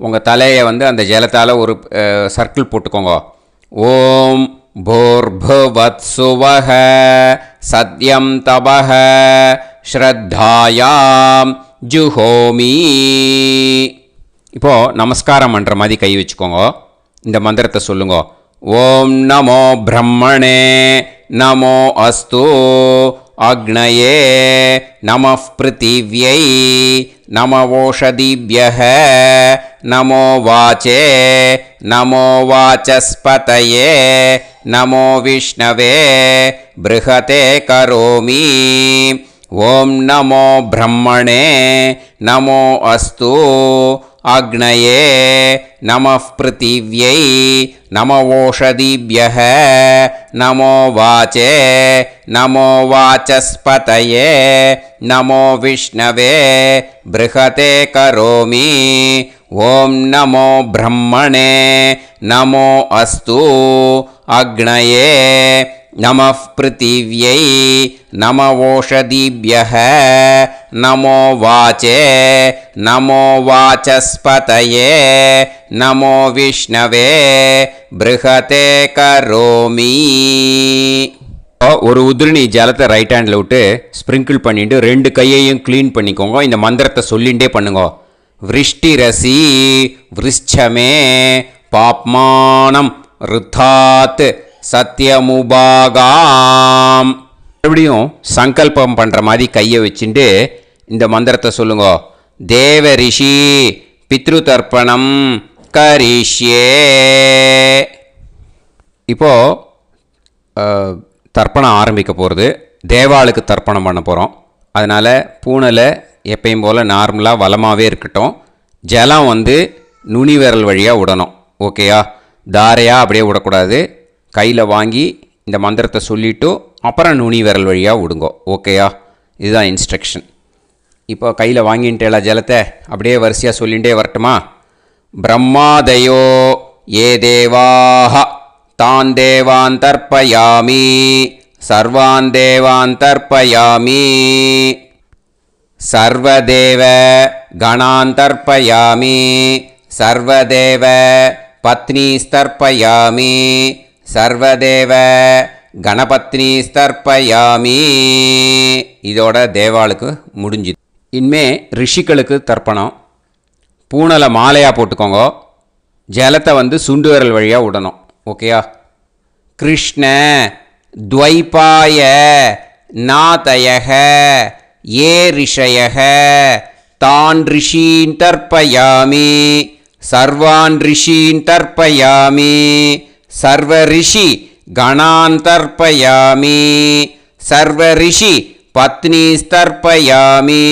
உங்கள் தலையை வந்து அந்த ஜலத்தால் ஒரு சர்க்கிள் போட்டுக்கோங்க. ஓம் भूर्भुवत्सुवः सत्यं तपः ஸ்ரத்தாயாம் ஜுஹோமி. இப்போது நமஸ்காரம் பண்ணுற மாதிரி கை வச்சுக்கோங்க. இந்த மந்திரத்தை சொல்லுங்க. ஓம் நமோ பிரம்மணே நமோ அஸ்து அக்னயே நமः பிருத்திவ்யை நமவோஷதிभ्यः நமோ வாச்சே நமோ வாசஸ்பதயே நமோ விஷ்ணவே ப்ருஹதே கரோமி. ஓம் நமோ பிரம்மணே நமோ அஸ்து அக்னயே நமः பிருத்திவ்யை நமவோஷதிभ्यः நமோ வாச்சே நமோ வாசஸ்பதயே நமோ விஷ்ணவே ப்ருஹதே கரோமி. ஓம் நமோ பிரம்மணே நமோ அஸ்து அக்னயே நமः பிருத்திவ்யை நமவோஷதிभ्यः நமோ வாச்சே நமோ வாசஸ்பதயே நமோ விஷ்ணவே ப்ருஹதே கரோமி. ஒரு உதிரணி ஜலத்தை ரைட் ஹேண்டில் விட்டு ஸ்ப்ரிங்கிள் பண்ணிட்டு ரெண்டு கையையும் க்ளீன் பண்ணிக்கோங்க. இந்த மந்திரத்தை சொல்லிகிட்டே பண்ணுங்க. விருஷ்டிரசி விருஷ்சமே பாப்மானம் ருத்தாத் சத்யமுபாகாம். மறுபடியும் சங்கல்பம் பண்ணுற மாதிரி கையை வச்சுட்டு இந்த மந்திரத்தை சொல்லுங்க. தேவ ரிஷி பித்ரு தர்ப்பணம் கரிஷ்யே. இப்போது தர்ப்பணம் ஆரம்பிக்க போகிறது. தேவாளுக்கு தர்ப்பணம் பண்ண போகிறோம். அதனால் பூனலை எப்பயும் போல் நார்மலாக வளமாகவே இருக்கட்டும். ஜலம் வந்து நுனி விரல் வழியாக விடணும். ஓகேயா? தாரையாக அப்படியே விடக்கூடாது. கையில் வாங்கி இந்த மந்திரத்தை சொல்லிவிட்டு அப்புறம் நுனி விரல் வழியாக விடுங்கோ. ஓகேயா? இதுதான் இன்ஸ்ட்ரக்ஷன். இப்போ கையில் வாங்கின்ட்டு எல்லா ஜலத்தை அப்படியே வரிசையாக சொல்லிகிட்டே வரட்டுமா? பிரம்மாதயோ ஏ தேவாஹ தான் தேவான் தர்ப்பயாமி சர்வான் தேவான் தர்ப்பயாமி சர்வதேவ கணான் தர்ப்பயாமி சர்வதேவ பத்னீஸ்தர்ப்பயாமி சர்வதேவ கணபத்னி ஸ்தர்ப்பயாமி. இதோட தேவாளுக்கு முடிஞ்சுது. இனிமே ரிஷிகளுக்கு தர்ப்பணம். பூனலை மாலையாக போட்டுக்கோங்க. ஜலத்தை வந்து சுண்டு விரல் வழியாக விடணும். ஓகேயா? கிருஷ்ண துவைபாய நாதயக ஏ ரிஷயக தான் ரிஷீன் தர்ப்பயாமி சர்வான் ரிஷீன் தர்ப்பயாமி சர்வ ரிஷி கணான் தர்ப்பயாமி சர்வ ரிஷி பத்னீஸ்தர்ப்பயாமி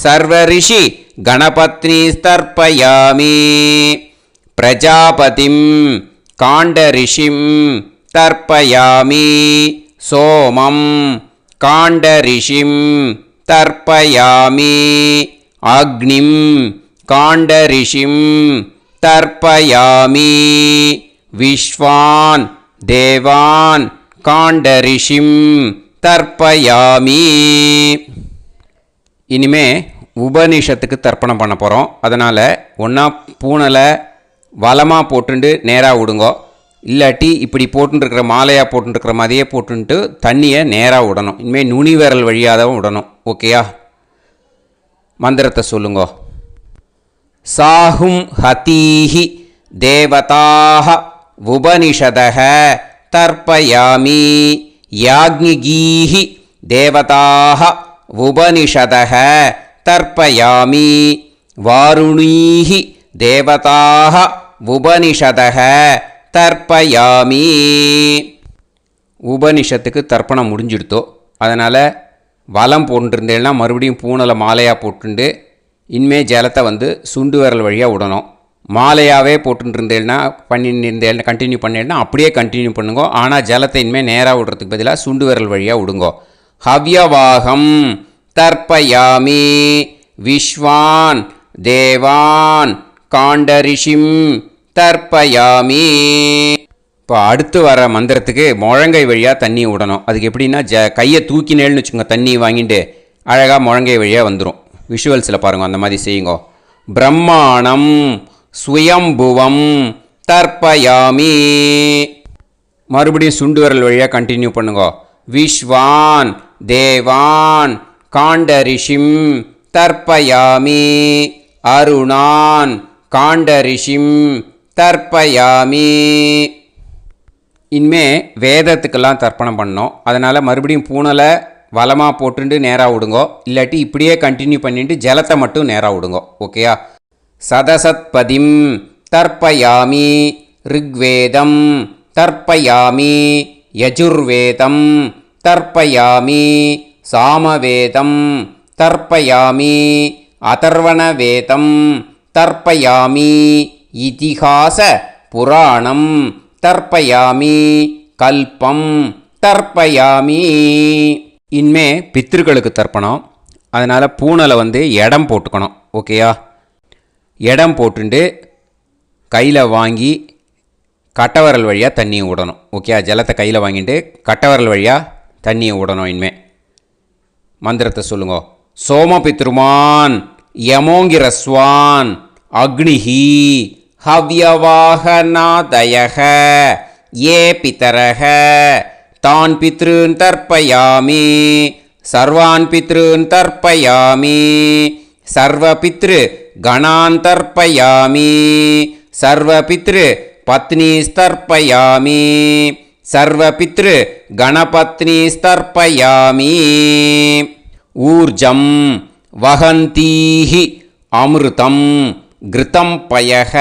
சர்வ ரிஷி கணபத்னீஸ்தர்ப்பயாமி பிரஜாபதிம் காண்டரிஷிம் தர்ப்பயாமி சோமம் காண்டரிஷிம் தர்ப்பயாமி அக்னிம் காண்டரிஷிம் தர்ப்பயாமி விஸ்வான் தேவான் காண்டரிஷிம் தர்ப்பயாமி. இனிமே உபனிஷத்துக்கு தர்ப்பணம் பண்ண போகிறோம். அதனால் ஒன்றா பூனலை வலமாக போட்டுண்டு நேராக விடுங்கோ, இல்லாட்டி இப்படி போட்டுருக்கிற மாலையாக போட்டுருக்கிற மாதிரியே போட்டுன்ட்டு தண்ணியை நேராக விடணும். இனிமேல் நுனி விரல் வழியாக தான் விடணும். ஓகேயா? மந்திரத்தை சொல்லுங்கோ. சாஹும் ஹதீஹி தேவதாக உபனிஷதக தர்ப்பயாமி. யாக்ஞிகீஹி தேவதாக உபனிஷதக தர்ப்பயாமி. வாருணீஹி தேவதாக உபனிஷதக தர்ப்பயாமி. உபனிஷத்துக்கு தர்ப்பணம் முடிஞ்சிடுத்தோ, அதனால் வலம் போட்டுருந்தேன்னா மறுபடியும் பூனலை மாலையாக போட்டுண்டு இனிமே ஜலத்தை சுண்டு விரல் வழியாக விடணும். மாலையாகவே போட்டுருந்தேன்னா பண்ணிருந்தேன் கண்டினியூ பண்ணேன்னா அப்படியே கண்டினியூ பண்ணுங்கோ. ஆனால் ஜலத்தை இனிமேல் நேராக விடுறதுக்கு பதிலாக சுண்டு விரல் வழியாக விடுங்கோ. ஹவ்யவாகம் தர்ப்பயாமி. விஸ்வான் தேவான் காண்டரிஷிம் தர்ப்பயாமி. இப்போ அடுத்து வர மந்திரத்துக்கு முழங்கை வழியாக தண்ணி விடணும். அதுக்கு எப்படின்னா கையை தூக்கினேன்னு வச்சுக்கோங்க, தண்ணி வாங்கிட்டு அழகாக முழங்கை வழியாக வந்துடும். விஷுவல்ஸில் பாருங்கள், அந்த மாதிரி செய்யுங்கோ. பிரம்மாணம் சுயம்புவம் தர்ப்பயாமி. மறுபடியும் சுண்டு விரல் வழியாக கண்டினியூ பண்ணுங்கோ. விஸ்வான் தேவான் காண்டரிஷிம் தர்ப்பயாமி. அருணான் காண்டரிஷிம் தர்ப்பயாமி. இனிமே வேதத்துக்கெல்லாம் தர்ப்பணம் பண்ணோம். அதனால் மறுபடியும் பூனலை வலமாக போட்டுட்டு நேராக விடுங்கோ, இல்லாட்டி இப்படியே கண்டினியூ பண்ணிட்டு ஜலத்தை மட்டும் நேராக விடுங்கோ. ஓகேயா? சதசத்பதிம் தர்ப்பயாமி. ரிக்வேதம் தர்ப்பயாமி. யஜுர்வேதம் தர்ப்பயாமி. சாமவேதம் தர்ப்பயாமி. அதர்வணவேதம் தர்ப்பயாமி. இதிஹாச புராணம் தர்ப்பயாமி. கல்பம் தர்ப்பயாமி. இனிமே பித்ருக்களுக்கு தர்ப்பணம். அதனால் பூனலை இடம் போட்டுக்கணும். ஓகேயா? இடம் போட்டுண்டு கையில் வாங்கி கட்டவரல் வழியாக தண்ணியை விடணும். ஓகே? ஜலத்தை கையில் வாங்கிட்டு கட்டவரல் வழியாக தண்ணியை விடணும். இனிமே மந்திரத்தை சொல்லுங்க. சோமபித்ருமான் யமோங்கிரஸ்வான் அக்னிஹி ஹவ்யவாகநாதயக ஏ பிதரக தான் பித்ருன் தர்ப்பயாமி. சர்வான் பித்ருன் தர்ப்பயாமி. சர்வபித்ரு கணான் தர்ப்பயாமி. சர்வபித்ரு பத்னிஸ்தர்ப்பயாமி. சர்வபித்ரு கணபத்னிஸ்தர்ப்பயாமி. ஊர்ஜம் வஹந்தீஹி அமிர்தம் கிருதம் பயக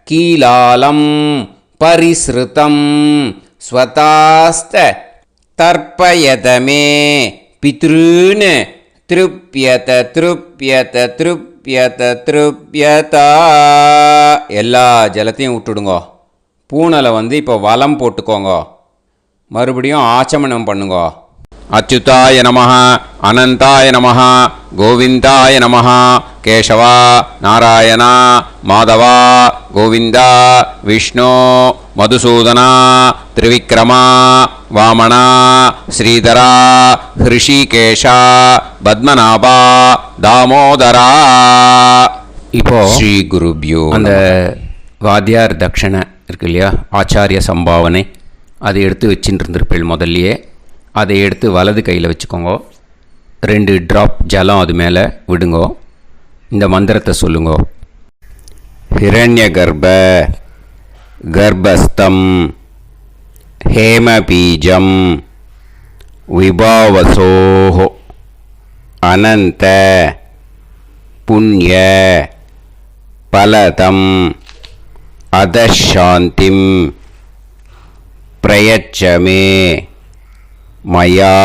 கீலாலம் பரிஸ்ருதம் ஸ்வதாஸ்த தர்ப்பயதமே பித்ருன் திருப்யத திருப்யத திருப்யத திருப்யதா. எல்லா ஜலத்தையும் விட்டுடுங்கோ. பூனலை இப்போ வலம் போட்டுக்கோங்க. மறுபடியும் ஆச்சமனம் பண்ணுங்கோ. அச்சுதாய நமஹ அனந்தாய நமஹ கோவிந்தாய நமஹ கேசவா நாராயணா மாதவா கோவிந்தா விஷ்ணு மதுசூதனா திரிவிக்ரமா வாமனா ஸ்ரீதரா ஹிருஷிகேஷா பத்மநாபா தாமோதரா. இப்போ ஸ்ரீ குருப்யோ அந்த வாத்தியார் தட்சணை இருக்கு இல்லையா, ஆச்சாரிய சம்பாவனை, அதை எடுத்து வச்சுட்டு இருந்திருப்பேள். முதல்லையே அதை எடுத்து வலது கையில் வச்சுக்கோங்க. 2 ட்ராப் ஜலம் அது மேலே விடுங்கோ. இந்த மந்திரத்தை சொல்லுங்கோ. ஹிரண்ய கர்ப்ப கர்ப்பஸ்தம் ஹேமபீஜம் விபாவசோஹோ அனந்த புண்ணிய பலதம் அதசாந்திம் பிரயச்சமே மயா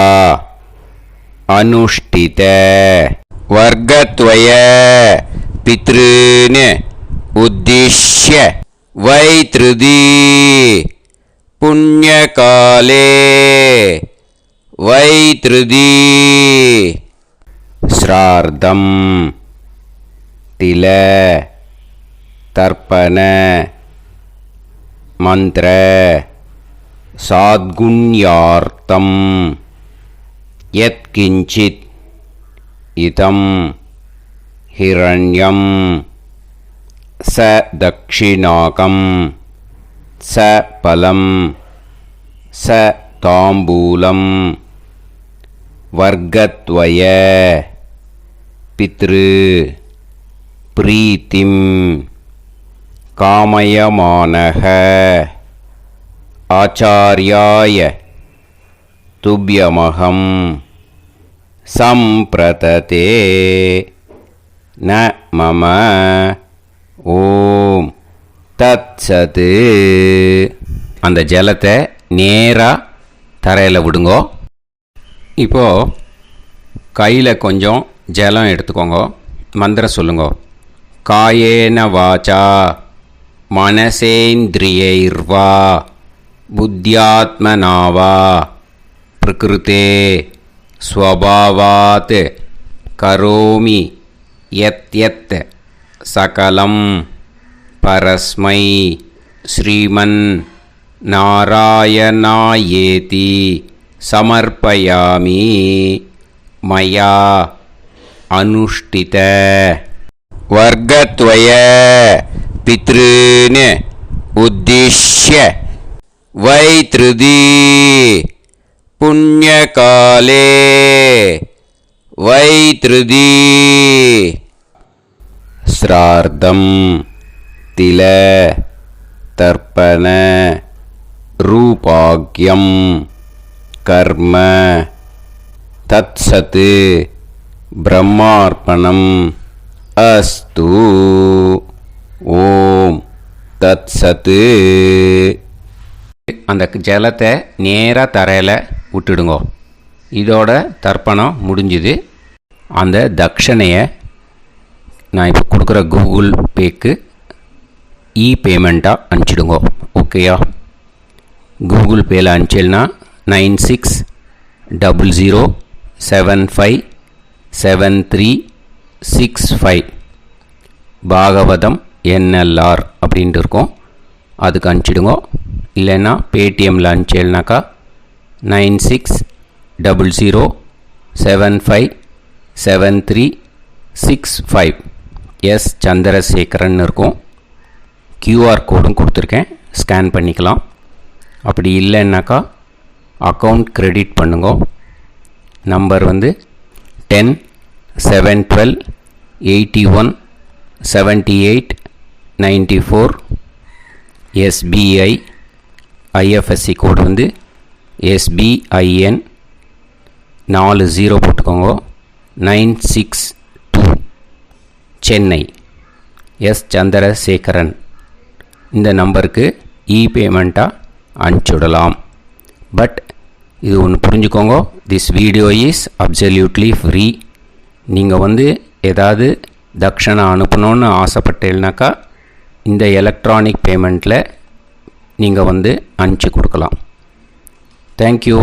அனுஷ்டித வர்க்கத்வய பித்ருன் உத்திஷ்ய வைத்ருதி புண்ணியகாலே வைத்ருதி ஸ்ரார்த்தம் தில தர்ப்பண மந்திர சாத்குண்யார்த்தம் யத்கிஞ்சித் இதம் ஹிரண்யம் ச தக்ஷிணாகம் ச பலம் ச தாம்பூலம் வர்க்கத்வய பித்ரு பிரீத்திம் காமயமானஹ ஆச்சார்யாய துப்யமகம் சம்பிரததே ந மம ஓம் தத்சத். அந்த ஜலத்தை நேராக தரையில் விடுங்கோ. இப்போது கையில் கொஞ்சம் ஜலம் எடுத்துக்கோங்க. மந்திரம் சொல்லுங்க. காயேன வாச்சா மனசேந்திரியைர்வா புத்தியாத்மனாவா பிரகிருதே ஸ்வபாவாத் கரோமி யத் யத் சகலம் பரஸ்மை ஸ்ரீமன் நாராயணாயேதி சமர்ப்பயாமி மயா அனுஷ்டித வர்க்கத்வய பித்ருன் உத்திஷ்ய வைத்ருதி புண்ணியகாலே வைத்ருதி ஸ்ரார்த்தம் தில தர்ப்பண ரூபாக்யம் கர்ம தத்சத் பிரம்மார்ப்பணம் அஸ்து. ஓம் தத்சத். அந்த ஜலத்தை நேராக தரையில் விட்டுடுங்கோ. இதோட தர்ப்பணம் முடிஞ்சுது. அந்த தட்சணையை நான் இப்போ கொடுக்குற கூகுள் பேக்கு பேமெண்ட்டாக அனுப்பிச்சிடுங்கோ. ஓகேயா? கூகுள் பேயில் அனுப்பிச்சில்னா 9600757365 பாகவதம் NLR அப்படின்ட்டு இருக்கும். அதுக்கு அனுப்பிச்சிடுங்கோ. இல்லைன்னா பேடிஎம்மில் அனுப்பிச்சில்னாக்கா 9600757365 எஸ் சந்திரசேகரன் இருக்கும். கியூஆர் கோடும் கொடுத்துருக்கேன், ஸ்கேன் பண்ணிக்கலாம். அப்படி இல்லைன்னாக்கா அக்கௌண்ட் கிரெடிட் பண்ணுங்க. நம்பர் வந்து 10-7-12-81-78-94. SBI IFSC கோடு வந்து SBIN 40 போட்டுக்கோங்க. 962 சென்னை. எஸ் சந்திரசேகரன். இந்த நம்பருக்கு பேமெண்ட்டாக அனுப்பிச்சுடலாம். பட் இது ஒன்று புரிஞ்சுக்கோங்க, this video is absolutely free. நீங்கள் வந்து ஏதாவது தட்சணை அனுப்பணுன்னு ஆசைப்பட்டீங்கன்னாக்கா இந்த எலக்ட்ரானிக் பேமெண்ட்டில் நீங்கள் வந்து அனுப்பிச்சி கொடுக்கலாம். தேங்க்யூ.